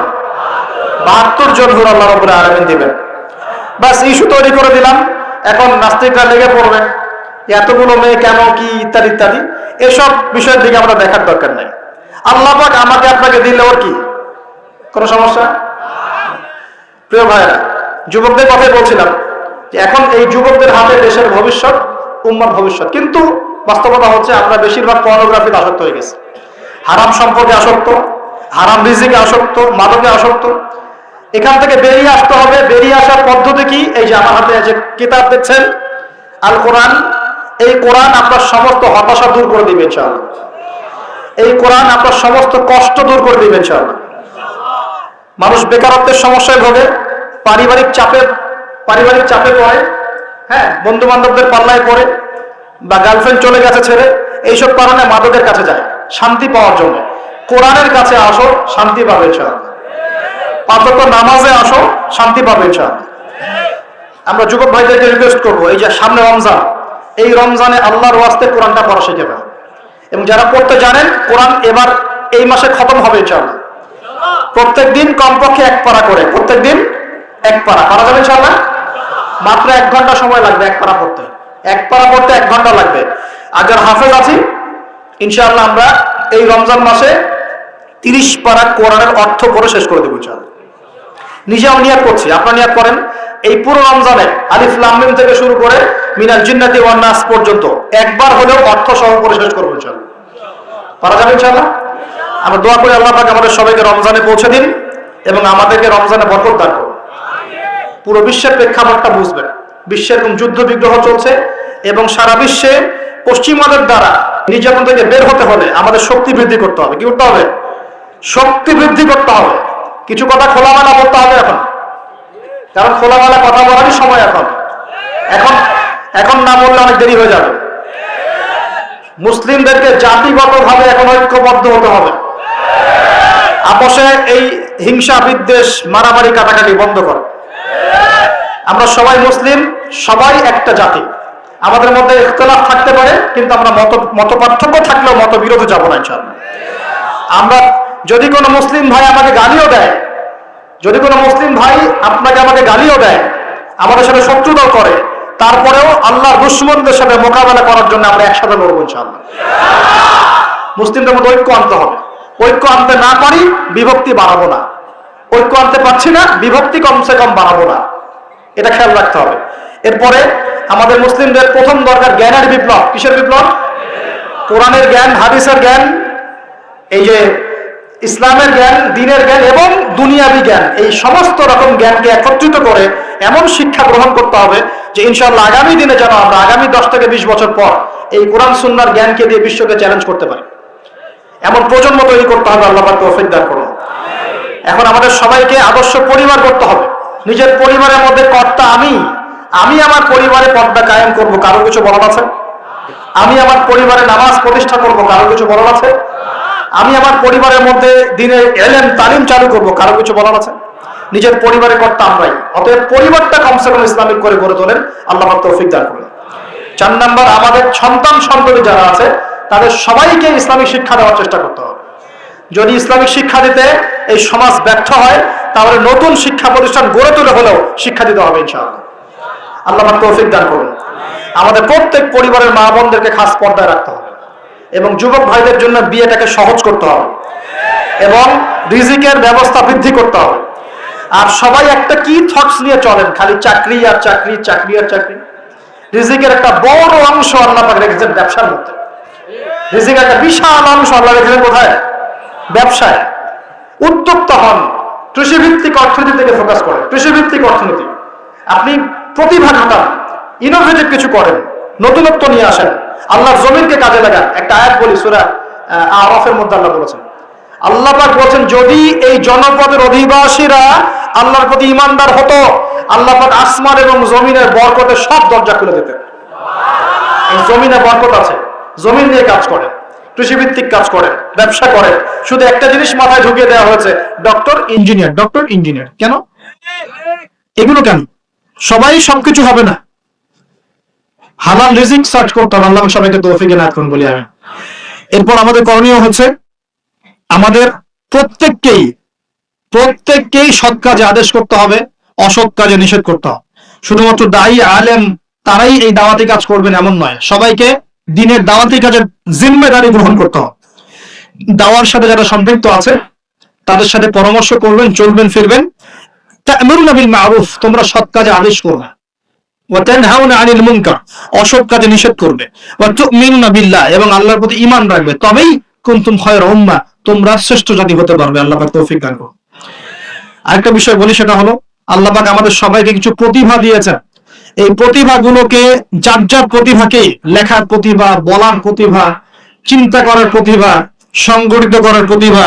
Speaker 1: 72 জন হুর আল্লাহ রাব্বুল আলামিন দিবেন। বাস ইস্যু তৈরি করে দিলাম, এখন নাস্তিকরা লেগে পড়বে এতগুলো মেয়ে কেন, কি ইত্যাদি ইত্যাদি। এসব বিষয়ের দিকে আমরা দেখার দরকার নাই। আল্লাহ পাক আমাকে আপনাকে দিলে ওর কি কোনো সমস্যা? প্রিয় ভাইরা, যুবকদের কথাই বলছিলাম যে এখন এই যুবকদের হাতে দেশের ভবিষ্যৎ, উম্মার ভবিষ্যৎ। কিন্তু বাস্তবতা হচ্ছে আমরা বেশিরভাগ পর্নোগ্রাফিতে আসক্ত হয়ে গেছি, হারাম সম্পর্কে আসক্ত, হারাম রিজিকে আসক্ত, মাদকে আসক্ত। এখান থেকে বেরিয়ে আসতে হবে। বেরিয়ে আসার পদ্ধতি কি? এই যে আমার হাতে যে কিতাব দেখছেন, আল কোরআন, এই কোরআন আপনার সমস্ত হতাশা দূর করে দিবে ইনশাআল্লাহ। এই কোরআন আপনার সমস্ত কষ্ট দূর করে দিবে ইনশাআল্লাহ। মানুষ বেকারত্বের সমস্যায় ভোগে, পারিবারিক চাপে পড়ে, হ্যাঁ, বন্ধু বান্ধবদের পাল্লায় পড়ে, বা গার্লফ্রেন্ড চলে গেছে ছেড়ে, এইসব কারণে মাদকের কাছে যায় শান্তি পাওয়ার জন্য। কোরআনের কাছে আসো, শান্তি পাবে ইনশাআল্লাহ। 5 ওয়াক্ত নামাজে আসো, শান্তি পাবে ইনশাআল্লাহ। আমরা যুবক ভাইদেরকে রিকোয়েস্ট করবো, এই যে সামনে রমজান, এই রমজানে আল্লাহর ওয়াস্তে কোরআনটা পড়া শিখে ফেলেন। এবং যারা পড়তে জানেন, কোরআন এবার এই মাসে খতম হবে ইনশাআল্লাহ। প্রত্যেক দিন কমপক্ষে 1 পারা করে, প্রত্যেক দিন 1 পারা পারা যাবে ইনশাআল্লাহ। মাত্র 1 ঘন্টা সময় লাগবে 1 পারা পড়তে, 1 পারা পড়তে 1 ঘন্টা লাগবে। আর যারা হাফেজ আছি, ইনশাআল্লাহ আমরা এই রমজান মাসে 30 পারা কোরআনের অর্থ পড়ে শেষ করে দেবো ইনশাআল্লাহ। নিজেও নিয়াত করছি, আপনারা নিয়াত করেন। এই পুরো রমজানে আলিফ লাম মিম থেকে শুরু করে মিনাল জিন্নাতি ওয়ান নাস পর্যন্ত একবার হলেও অর্থ সহ পড়ে শেষ করবো ইনশাআল্লাহ। পারা যাবে ইনশাআল্লাহ। আমরা দোয়া করি আল্লাহ পাক আমাদের সবাইকে রমজানে পৌঁছে দিন এবং আমাদেরকে রমজানে বরকত দান করুন। পুরো বিশ্বের প্রেক্ষাপটটা বুঝবেন। বিশ্বে এরকম যুদ্ধ বিগ্রহ চলছে এবং সারা বিশ্বে পশ্চিমাদের দ্বারা নির্যাতন থেকে বের হতে হলে আমাদের শক্তি বৃদ্ধি করতে হবে। কি করতে হবে? শক্তি বৃদ্ধি করতে হবে। কিছু কথা খোলামেলা বলতে হবে এখন, কারণ খোলামেলা কথা বলারই সময় এখন। এখন না বললে অনেক দেরি হয়ে যাবে। মুসলিমদেরকে জাতিগতভাবে এখন ঐক্যবদ্ধ হতে হবে। আপোষে এই হিংসা, বিদ্বেষ, মারামারি, কাটাকাটি বন্ধ করে। আমরা সবাই মুসলিম, সবাই একটা জাতি। আমাদের মধ্যে ইখতিলাফ থাকতে পারে, কিন্তু আমরা মত পার্থক্য থাকলেও মতবিরোধে যাব না ইনশাআল্লাহ। আমরা যদি কোনো মুসলিম ভাই আমাকে গালিও দেয়, যদি কোনো মুসলিম ভাই আপনাকে আমাকে গালিও দেয়, আমাদের সাথে শত্রুতাও করে, তারপরেও আল্লাহর দুশমনদের সাথে মোকাবেলা করার জন্য আমরা একসাথে লড়বো ইনশাআল্লাহ। মুসলিমদের মধ্যে ঐক্য আনতে হবে। ঐক্য আনতে না পারি, বিভক্তি বাড়াবো না। ঐক্য আনতে পারছি না, বিভক্তি কমসে কম বাড়াবো না, এটা খেয়াল রাখতে হবে। এরপরে আমাদের মুসলিমদের প্রথম দরকার জ্ঞানের বিপ্লব। কিসের বিপ্লব? কোরআনের জ্ঞান, হাদিসের জ্ঞান, এই যে ইসলামের জ্ঞান, দ্বীনের জ্ঞান এবং দুনিয়াবি জ্ঞান, এই সমস্ত রকম জ্ঞানকে একত্রিত করে এমন শিক্ষা গ্রহণ করতে হবে যে ইনশাআল্লাহ আগামী দিনে যেন আমরা আগামী 10 থেকে 20 বছর পর এই কোরআন সুন্নাহর জ্ঞানকে দিয়ে বিশ্বকে চ্যালেঞ্জ করতে পারি। এমন প্রজন্ম তৈরি করতে হবে। আল্লাহ পাক তৌফিক দান করুন। এখন আমাদের সবাইকে আদর্শ পরিবার করতে হবে। নিজের পরিবারের মধ্যে কর্তা আমি আমার পরিবারে পর্দা কায়েম করব, কারো কিছু বলার আছে? আমি আমার পরিবারে নামাজ প্রতিষ্ঠা করব, কারো কিছু বলার আছে? আমি আমার পরিবারের মধ্যে দ্বীনের ইলম তালিম চালু করব, কারো কিছু বলার আছে? নিজের পরিবারের কর্তা আমরাই। অতএব পরিবারটা কমসে কম ইসলামিক করে গড়ে তোলেন। আল্লাহ পাক তৌফিক দান করুন। 4 নাম্বার, আমাদের সন্তান যারা আছে তাদের সবাইকে ইসলামিক শিক্ষা দেওয়ার চেষ্টা করতে হবে। যদি ইসলামিক শিক্ষা দিতে এই সমাজ ব্যর্থ হয়, তাহলে নতুন শিক্ষা প্রতিষ্ঠান গড়ে তুলে হলেও শিক্ষা দিতে হবে ইনশাআল্লাহ। আল্লাহ পাক তৌফিক দান করুন। আমাদের প্রত্যেক পরিবারের মা বোনদেরকে খাস পর্দায় রাখতে হবে এবং যুবক ভাইদের জন্য বিয়েটাকে সহজ করতে হবে এবং রিজিকের ব্যবস্থা বৃদ্ধি করতে হবে। আর সবাই একটা কি থটস নিয়ে চলেন, খালি চাকরি আর চাকরি, চাকরি আর চাকরি। রিজিকের একটা বড় অংশ আল্লাহ পাক রেখেছেন ব্যবসার মধ্যে। রিজিকের একটা বিশাল অংশ আল্লাহ রেখেছেন কোথায়? ব্যবসায়। উদ্যোক্তা হন, কৃষিভিত্তিক অর্থনীতি থেকে ফোকাস করেন। কৃষিভিত্তিক অর্থনীতি, আপনি প্রতিভা খাটান, ইনোভেটিভ কিছু করেন, নতুনত্ব নিয়ে আসেন, আল্লাহর জমিনকে কাজে লাগান। একটা আয়াত বলি, সূরা আরাফের মধ্যে আল্লাহ বলেছেন, আল্লাহ পাক বলেছেন যদি এই জনপদের অধিবাসীরা আল্লাহর প্রতি ঈমানদার হতো, আল্লাহ পাক আসমান এবং জমিনের বরকতের সব দরজা খুলে দিতেন। এই জমিনে বরকত আছে, জমিন নিয়ে কাজ করে। কৃষিভিত্তিক কাজ করেন, ব্যবসা করেন, শুধু একটা জিনিস মাথায় ঢুকিয়ে দেওয়া হয়েছে, ডক্টর ইঞ্জিনিয়ার, ডক্টর ইঞ্জিনিয়ার। কেন এগুলো? কেন সবাই সবকিছু হবে না? হালাল রিজিক সার্চ করতে হবে। আল্লাহ সবাইকে তৌফিক এনায়েত করুন বলি আমি। এরপর আমাদের করণীয় হচ্ছে আমাদের প্রত্যেককেই সৎ কাজে আদেশ করতে হবে, অসৎ কাজে নিষেধ করতে হবে। শুধুমাত্র দায়ী আলেম তারাই এই দাওয়াতি কাজ করবেন এমন নয়, সবাইকে দিনের দাওয়াতি কাজের জিম্মেদারি গ্রহণ করতে হবে। দাওয়ার সাথে যারা সম্পৃক্ত আছে তাদের সাথে পরামর্শ করবেন, চলবেন ফিরবেন। তা'মুরুনা বিল মা'রুফ, তোমরা সৎ কাজে আদেশ করবে। ওয়া তানহাউনা আনিল মুনকার, অসৎ কাজে নিষেধ করবে। ওয়া তু'মিনুনা বিল্লাহ, এবং আল্লাহর প্রতি ঈমান রাখবে। তবেই কুনতুম খায়রা উম্মাহ, তোমরা শ্রেষ্ঠ জাতি হতে পারবে। আল্লাহ পাক তৌফিক দান করুন। আরেকটা বিষয় বলি, সেটা হলো আল্লাহ পাক আমাদের সবাইকে কিছু প্রতিভা দিয়েছেন। এই প্রতিভাগুলোকে, যার যার প্রতিভাকে, লেখার প্রতিভা, বলার প্রতিভা, চিন্তা করার প্রতিভা, সংগঠিত করার প্রতিভা,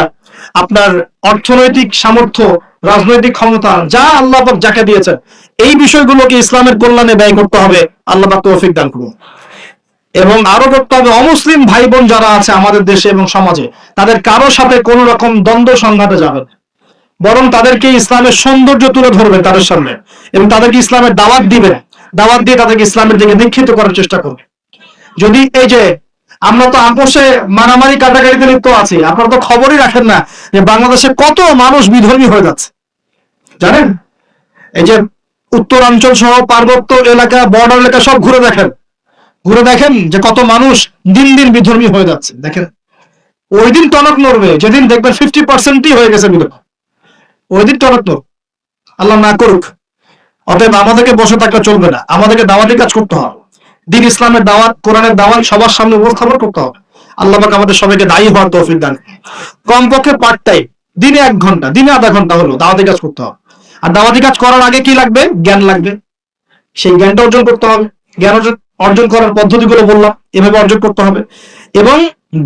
Speaker 1: আপনার অর্থনৈতিক সামর্থ্য, রাজনৈতিক ক্ষমতা, যা আল্লাহ পাক যাকে দিয়েছেন, এই বিষয়গুলোকে ইসলামের কল্যাণে ব্যয় করতে হবে। আল্লাহ পাক তৌফিক দান করুন। এবং আরো করতে হবে, অমুসলিম ভাই বোন যারা আছে আমাদের দেশে এবং সমাজে, তাদের কারো সাথে কোন রকম দ্বন্দ্ব সংঘাতে যাবে না, বরং তাদেরকে ইসলামের সৌন্দর্য তুলে ধরবে তাদের সামনে, এবং তাদেরকে ইসলামের দাওয়াত দিবে, দাওয়াত দিয়ে তাদেরকে ইসলামের দিকে দীক্ষিত করার চেষ্টা করবে। যদি এই যে আমরা তো আপোষে মারামারি কাটাকাটিতে লিপ্ত আছি, আপনারা তো খবরই রাখেন না যে বাংলাদেশে কত মানুষ বিধর্মী হয়ে যাচ্ছে, জানেন? এই যে উত্তরাঞ্চল সহ পার্বত্য এলাকা, বর্ডার এলাকা সব ঘুরে দেখেন যে কত মানুষ দিন দিন বিধর্মী হয়ে যাচ্ছে। দেখেন, ওই দিন টনক নড়বে যেদিন দেখবেন 50%ই হয়ে গেছে বিধর্মী, ওই দিন টনক নড়বে। আল্লাহ না করুক। অতএব আমাদেরকে বসে থাকলে চলবে না, আমাদেরকে দাওয়াতি কাজ করতে হবে। দ্বীন ইসলামের দাওয়াত, কোরআনের দাওয়াত সবার সামনে উপস্থাপন করতে হবে। আল্লাহ পাক আমাদের সবাইকে দায়ী হওয়ার তৌফিক দান। কমপক্ষে পার্ট টাইম, দিনে 1 ঘন্টা, দিনে আধা ঘন্টা হলো দাওয়াতি কাজ করতে হবে। আর দাওয়াতি কাজ করার আগে কি লাগবে? জ্ঞান লাগবে। সেই জ্ঞানটা অর্জন করতে হবে। জ্ঞান অর্জন করার পদ্ধতিগুলো বললাম, এভাবে অর্জন করতে হবে। এবং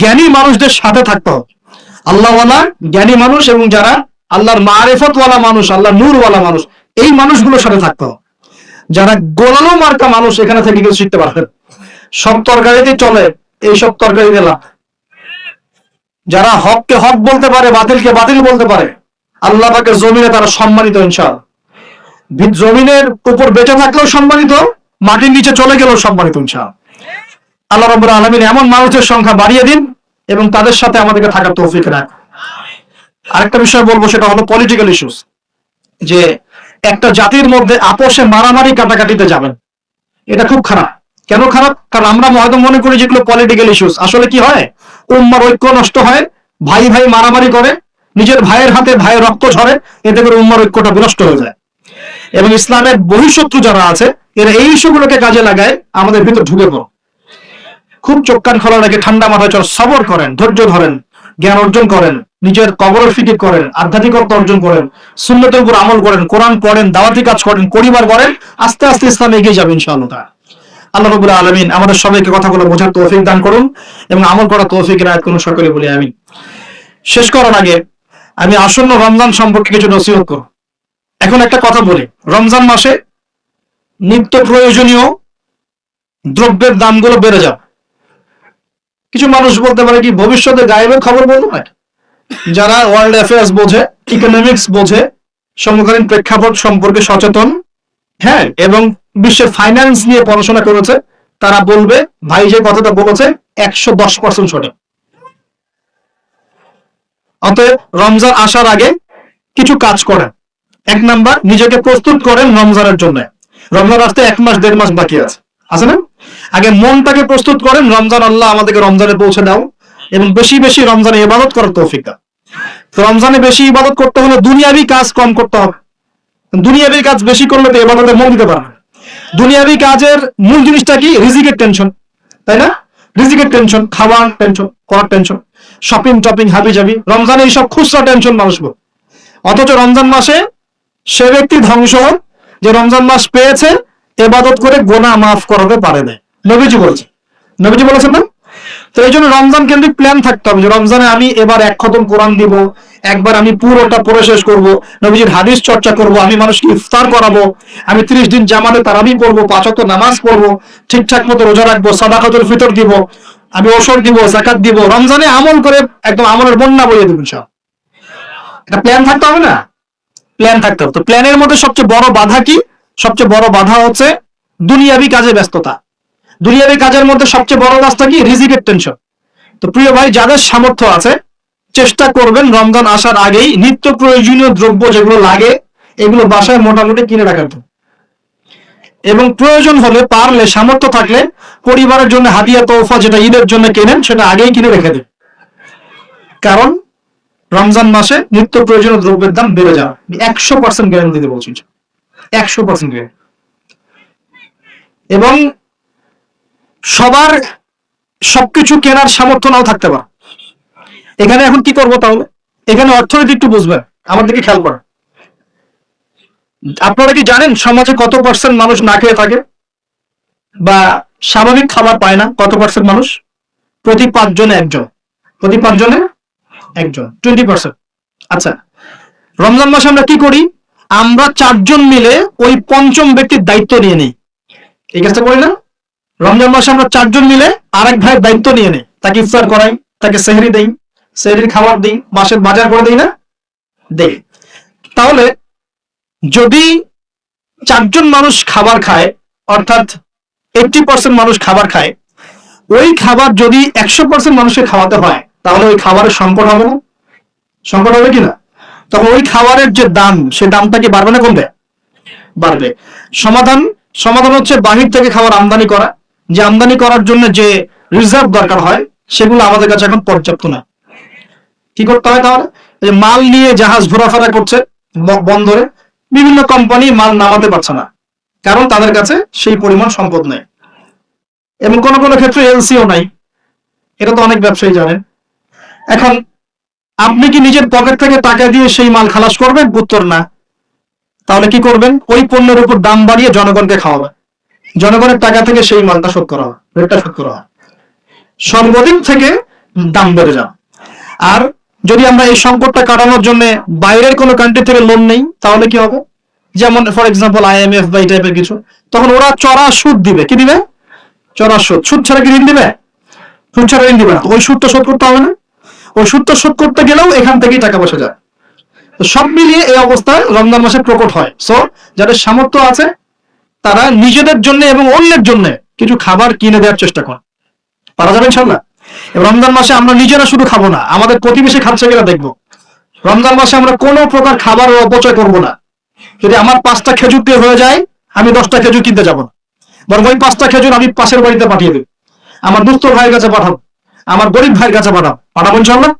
Speaker 1: জ্ঞানী মানুষদের সাথে থাকতে হবে। আল্লাহওয়ালা জ্ঞানী মানুষ এবং যারা আল্লাহর মারিফতওয়ালা মানুষ, আল্লাহর নূরওয়ালা মানুষ, এই মানুষগুলোর সাথে থাকতে হবে। যারা গোলানো মার্কা মানুষ, এখানে থেকে কিছু শিখতে পারবেন। সব তরকারিতে চলে, এই সব তরকারি দিলাম। যারা হককে হক বলতে পারে, বাতিলকে বাতিল বলতে পারে, আল্লাহ পাকের জমিনে তারা সম্মানিত ইনশাআল্লাহ। জমিনের উপর বেঁচে থাকলেও সম্মানিত, মাটির নিচে চলে গেলেও সম্মানিত ইনশাআল্লাহ। আল্লাহ রাব্বুল আলামিন এমন মানুষের সংখ্যা বাড়িয়ে দিন এবং তাদের সাথে আমাদেরকে থাকার তৌফিক রাখুন। আরেকটা বিষয় বলবো, সেটা হলো পলিটিক্যাল ইস্যুস। যে একটা জাতির মধ্যে আপোষে মারামারি কাটাকাটিতে যাবেন, এটা খুব খারাপ। কেন খারাপ? কারণ আমরা হয়তো মনে করি যেগুলো পলিটিক্যাল ইস্যুস, আসলে কি হয়, উম্মার ঐক্য নষ্ট হয়, ভাই ভাই মারামারি করে, নিজের ভাইয়ের হাতে ভাইয়ের রক্ত ঝরে, এতে করে উম্মার ঐক্যটা বিনষ্ট হয়ে যায়। এবং ইসলামের বহিঃশত্রু যারা আছে, এরা এই ইস্যুগুলোকে কাজে লাগায় আমাদের ভিতর ঢুকে পড়ে। খুব চোখ কান খোলা রেখে ঠান্ডা মাথায় সবর করেন, ধৈর্য ধরেন, জ্ঞান অর্জন করেন, নিজের কবরের ফিকির করেন, আধ্যাত্মিকতা অর্জন করেন, সুন্নতের উপর আমল করেন, কোরআন পড়েন, দাওয়াতি কাজ করেন, পরিবার করেন, আস্তে আস্তে ইসলাম এগিয়ে যাবে ইনশাআল্লাহ। আল্লাহ রাব্বুল আলামিন আমাদের সবাইকে কথাগুলো বোঝার তৌফিক দান করুন এবং আমল করার তৌফিক ইনায়াত করুন সকলে বলি আমিন। শেষ করার আগে আমি আসন্ন রমজান সম্পর্কে কিছু নসিহত করব। এখন একটা কথা বলি, রমজান মাসে নিত্য প্রয়োজনীয় দ্রব্যের দামগুলো বেড়ে যাবে। কিছু মানুষ বলতে পারে কি ভবিষ্যতে গায়েবের খবর বলতে পারে? যারা ওয়ার্ল্ড অ্যাফেয়ার্স বোঝে, ইকোনমিক্স বোঝে, সমকালীন প্রেক্ষাপট সম্পর্কে সচেতন, হ্যাঁ, এবং বিশ্বের ফাইন্যান্স নিয়ে পড়াশোনা করেছে, তারা বলবে ভাই যে কথাটা বলেছে 110% সঠিক। অতএব রমজান আসার আগে কিছু কাজ করেন। 1 নাম্বার, নিজেকে প্রস্তুত করেন রমজানের জন্য। রমজান আসতে 1 মাস 1.5 মাস বাকি আছে না? আগে মনটাকে প্রস্তুত করেন, রমজান আল্লাহ আমাদেরকে রমজানে পৌঁছে দাও এবং বেশি বেশি রমজানে ইবাদত করার তৌফিক দাও। রমজানে বেশি ইবাদত করতে হলে দুনিয়াবি কাজ কম করতে হবে। দুনিয়াবি কাজ বেশি করলে তো ইবাদতে মন দিতে পারবে। দুনিয়াবি কাজের মূল জিনিসটা কি? রিজিকের টেনশন, তাই না? রিজিকের টেনশন, খাওয়ার টেনশন, করার টেনশন, শপিং টপিং হাবি জাবি, রমজানে এইসব খুচরা টেনশন মানুষ। অথচ রমজান মাসে সে ব্যক্তি ধ্বংস যে রমজান মাস পেয়েছে, ইবাদত করে গুনাহ মাফ করাতে পারে না। নবীজি বলেছেন না? তো এই জন্য রমজান কেন্দ্রিক প্ল্যান থাকতে হবে যে রমজানে আমি এবার 1 খতম কোরআন দিব, একবার আমি পুরোটা পড়ে শেষ করব, নবীজির হাদিস চর্চা করব, আমি মানুষকে ইফতার করাবো, আমি 30 দিন জামাতে তারাবি পড়বো, 5 ওয়াক্ত নামাজ পড়বো, ঠিকঠাক মতো রোজা রাখবো, সাদাকাতুল ফিতর দিব, আমি ওষুধ দিব, যাকাত দিব, রমজানে আমল করে একদম আমলের বন্যা বইয়ে দেবেন সব। একটা প্ল্যান থাকতে হবে না? প্ল্যান থাকতে হবে। তো প্ল্যানের মধ্যে সবচেয়ে বড় বাধা কি? সবচেয়ে বড় বাধা হচ্ছে দুনিয়াবি কাজে ব্যস্ততা। দুনিয়াবি কাজের মধ্যে সবচেয়ে বড় কাজটা কি? রিজিকের টেনশন। তো প্রিয় ভাই, যাদের সামর্থ্য আছে চেষ্টা করবেন রমজান আসার আগেই নিত্য প্রয়োজনীয় দ্রব্য যেগুলো লাগে এগুলো বাসায় মোটামুটি কিনে রাখার জন্য, এবং প্রয়োজন হলে পারলে সামর্থ্য থাকলে পরিবারের জন্য হাদিয়া তোহফা যেটা ঈদের জন্য কেনেন সেটা আগেই কিনে রেখে দেন। কারণ রমজান মাসে নিত্য প্রয়োজনীয় দ্রব্যের দাম বেড়ে যাবে, 100% গ্যারান্টি দিতে বলছি, 100% গ্যারান্টি। এবং সবার সবকিছু কেনার সামর্থ্য নাও থাকতে পারে। এখানে এখন কি করবো তাহলে? এখানে অর্থনীতি একটু বুঝবেন, আমার দিকে খেয়াল করেন। আপনারা কি জানেন সমাজে কত পার্সেন্ট মানুষ না খেয়ে থাকে বা স্বাভাবিক খাবার পায় না? কত পার্সেন্ট মানুষ? প্রতি 5 জনে একজন, প্রতি 5 জনে একজন, 20%। আচ্ছা, রমজান মাসে আমরা কি করি? আমরা 4 জন মিলে ওই পঞ্চম ব্যক্তির দায়িত্ব নিয়ে নিই। এই কাজটা করি না? রমজান মাসে আমরা 4 জন মিলে আরেক ভাইয়ের দায়িত্ব নিয়ে নিই, তাকে ইফতার করাই, তাকে সেহরি দেই, সেহরির খাবার দিই, মাসের বাজার করে দিই না? দেই। তাহলে যদি 4 জন মানুষ খাবার খায়, অর্থাৎ 80% মানুষ খাবার খায়, ওই খাবার যদি 100% মানুষকে খাওয়াতে হয় তাহলে ওই খাবারের সংকট হবে না? সংকট হবে কিনা? তখন ওই খাবারের যে দাম, সে দামটা কি বাড়বে না কমবে? বাড়বে। সমাধান হচ্ছে বাহির থেকে খাবার আমদানি করা। যে আমদানি করার জন্য যে রিজার্ভ দরকার হয় সেগুলো আমাদের কাছে এখন পর্যাপ্ত না। কি করতে হয় তাহলে? যে মাল নিয়ে জাহাজ ঘোরাফেরা করছে বন্দরে, বিভিন্ন কোম্পানি মাল নামাতে পারছে না, কারণ তাদের কাছে সেই পরিমাণ সম্পদ নেই, এবং কোন কোন ক্ষেত্রে এলসিও নাই। এটা তো অনেক ব্যবসায়ী জানেন। এখন আপনি কি নিজের পকেট থেকে টাকা দিয়ে সেই মাল খালাস করবেন? উত্তর না। তাহলে কি করবেন? ওই পণ্যের উপর দাম বাড়িয়ে জনগণকে খাওয়াবেন, জনগণের টাকা থেকে সেই মালটা শোধ করা হয়, রেটটা শোধ করা হয়, সর্বদিক থেকে দাম বেড়ে যাবে। আর যদি আমরা এই সংকটটা কাটানোর জন্য বাইরের কোনো কান্ট্রি থেকে লোন নেই তাহলে কি হবে? যেমন ফর এক্সাম্পল IMF বা এই টাইপের কিছু, তখন ওরা চড়া সুদ দিবে। কি দিবে? চড়া সুদ। সুদ ছাড়া কি ঋণ দিবে? সুদ ছাড়া ঋণ দিবে না। ওই সুদটা শোধ করতে হবে না? ওই সুদটা শোধ করতে গেলেও এখান থেকেই টাকা পয়সা যায়। তো সব মিলিয়ে এই অবস্থায় রমজান মাসে প্রকট হয়। সো যাদের সামর্থ্য আছে তারা নিজেদের জন্য এবং অন্যের জন্য কিছু খাবার কিনে দেওয়ার চেষ্টা করে। পারা যাবে ইনশাল্লাহ। রমজান মাসে আমরা নিজেরা শুধু খাবো না, আমাদের প্রতিবেশী খাচ্ছে কিনা দেখবো। রমজান মাসে আমরা কোনো প্রকার খাবারের অপচয় করবো না। যদি আমার 5টা খেজুর দিয়ে হয়ে যায়, আমি 10টা খেজুর কিনতে যাবো না, বরং ওই 5টা খেজুর আমি পাশের বাড়িতে পাঠিয়ে দেবো, আমার দুস্থ ভাইয়ের কাছে পাঠাবো, আমার গরিব ভাইয়ের কাছে পাঠাবো ইনশাল্লাহ।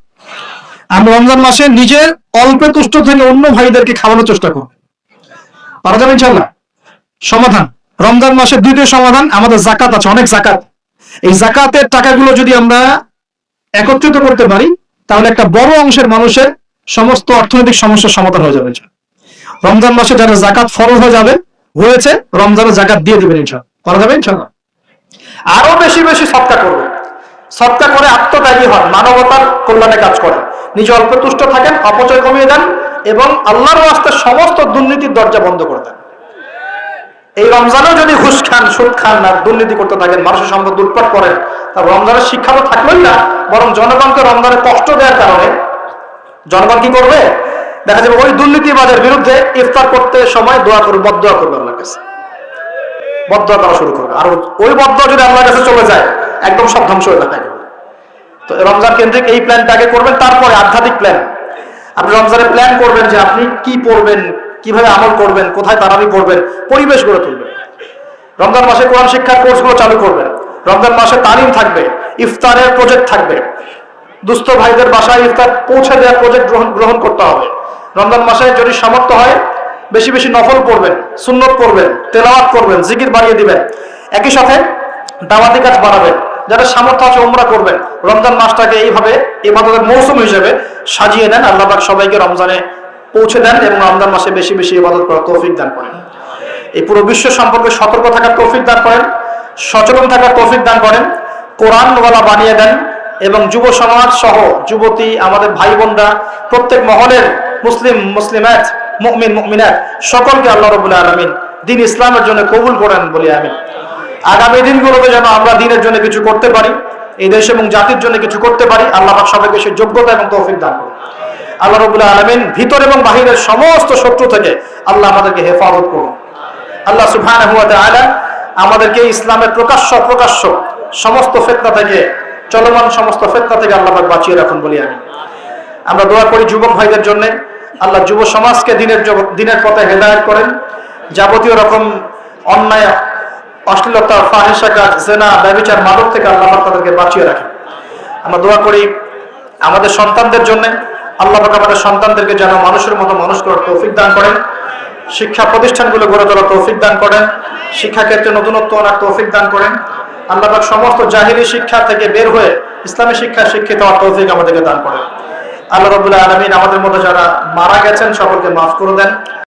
Speaker 1: আমরা রমজান মাসে নিজের অল্পে তুষ্ট থেকে অন্য ভাইদেরকে খাওয়ানোর চেষ্টা করবো। পারা যাবে ইনশাল্লাহ। সমাধান, রমজান মাসের দ্বিতীয় সমাধান, আমাদের জাকাত আছে, অনেক জাকাত। এই জাকাতের টাকাগুলো যদি আমরা একত্রিত করতে পারি তাহলে একটা বড় অংশের মানুষের সমস্ত অর্থনৈতিক সমস্যার সমাধান হয়ে যাবে। রমজান মাসে যারা জাকাত ফরজ হয়েছে রমজানে জাকাত দিয়ে দেবেন ইনশাআল্লাহ। করা যাবে ইনশাআল্লাহ। আরো বেশি বেশি সদকা করবে, সদকা করে আত্মত্যাগী হন, মানবতার কল্যাণে কাজ করেন, নিজে অল্প তুষ্ট থাকেন, অপচয় কমিয়ে দেন, এবং আল্লাহর ওয়াস্তে সমস্ত দুর্নীতির দরজা বন্ধ করে দেন। এই রমজানেও যদি ঘুষ খান, সুদ খান আর দুর্নীতি করতে থাকেন, মানুষের সম্পদ লুটপাট করেন, তা রমজানের শিক্ষা তো থাকলোই না, বরং জনগণকে রমজানে কষ্ট দেওয়ার কারণে জনগণ কি করবে? দেখা যাবে ওই দুর্নীতিবাজের বিরুদ্ধে ইফতার করতে সময় দোয়া করবে, বদদোয়া করবে, আল্লাহর কাছে বদদোয়া করা শুরু করবে। আর ওই বদদোয়া যদি আল্লাহর কাছে চলে যায় একদম সব ধ্বংস হয়ে যায়। তো রমজান কেন্দ্রিক এই প্ল্যানটা আগে করবেন, তারপরে আধ্যাত্মিক প্ল্যান। আপনি রমজানের প্ল্যান করবেন যে আপনি কি পড়বেন, কিভাবে আমল করবেন, কোথায় তারাবি পড়বেন, পরিবেশ গড়ে তুলবেন। রমজান মাসে কোরআন শিক্ষার কোর্সগুলো চালু করবেন। রমজান মাসে তালিম থাকবে, ইফতারের প্রজেক্ট থাকবে, দুস্থ ভাইদের বাসায় ইফতার পৌঁছে দেওয়ার প্রজেক্ট গ্রহণ করতে হবে। রমজান মাসে যদি সামর্থ্য হয় বেশি বেশি নফল পড়বেন, সুন্নত পড়বেন, তেলাওয়াত করবেন, জিকির বাড়িয়ে দিবেন, একই সাথে দাওয়াতি কাজ বাড়াবেন। যারা সামর্থ্য আছে ওমরা করবেন। রমজান মাসটাকে এইভাবে ইবাদতের মৌসুম হিসেবে সাজিয়ে নেন। আল্লাহ পাক সবাইকে রমজানে পৌঁছে দেন এবং রমজান মাসে বেশি বেশি ইবাদত করার তৌফিক দান করেন। এই পুরো বিশ্ব সম্পর্কে সতর্ক থাকার তৌফিক দান করেন, সচেতন থাকার তৌফিক দান করেন, কোরআনওয়ালা বানিয়ে দেন, এবং যুব সমাজ সহ যুবতী আমাদের ভাই বোনরা প্রত্যেক মহলের মুসলিমাত মুমিন মুমিনাত সকলকে আল্লাহ রাব্বুল আলামিন দ্বীন ইসলামের জন্য কবুল করেন বলি আমিন। আগামী দিনগুলোতে যেন আমরা দ্বীনের জন্য কিছু করতে পারি, এই দেশ এবং জাতির জন্য কিছু করতে পারি, আল্লাহ পাক সবাইকে সেই যোগ্যতা এবং তৌফিক দান করুন। আল্লাহ রাব্বুল আলামিন ভিতর এবং বাহিরের সমস্ত শত্রু থেকে আল্লাহ আমাদেরকে হেফাজত করুন। আল্লাহ সুবহানাহু ওয়া তাআলা আমাদেরকে ইসলামের প্রকাশ্য সমস্ত ফিতনা থেকে, চলমান সমস্ত ফিতনা থেকে আল্লাহ পাক বাঁচিয়ে রাখুন বলি আমি। আমরা দোয়া করি যুবক ভাইদের জন্য, আল্লাহ যুব সমাজকে দিনের পথে হেদায়েত করেন, যাবতীয় রকম অন্যায়, অশ্লীলতা, ফাহিশা কাজ, জিনা, ব্যভিচার, মাদক থেকে আল্লাহ পাক তাদেরকে বাঁচিয়ে রাখেন। আমরা দোয়া করি আমাদের সন্তানদের জন্য, আল্লাহ পাক আমাদের সন্তানদেরকে যেন মানুষের মতো মানুষ করার তৌফিক দান করেন, শিক্ষা প্রতিষ্ঠানগুলো গড়ে তোলার তৌফিক দান করেন, শিক্ষাক্ষেত্রে নতুনত্ব আনার তৌফিক দান করেন। আল্লাহ পাক সমস্ত জাহিলি শিক্ষা থেকে বের হয়ে ইসলামী শিক্ষায় শিক্ষিত হওয়ার তৌফিক আমাদেরকে দান করেন। আল্লাহ রাব্বুল আলামিন আমাদের মধ্যে যারা মারা গেছেন সকলকে মাফ করে দেন।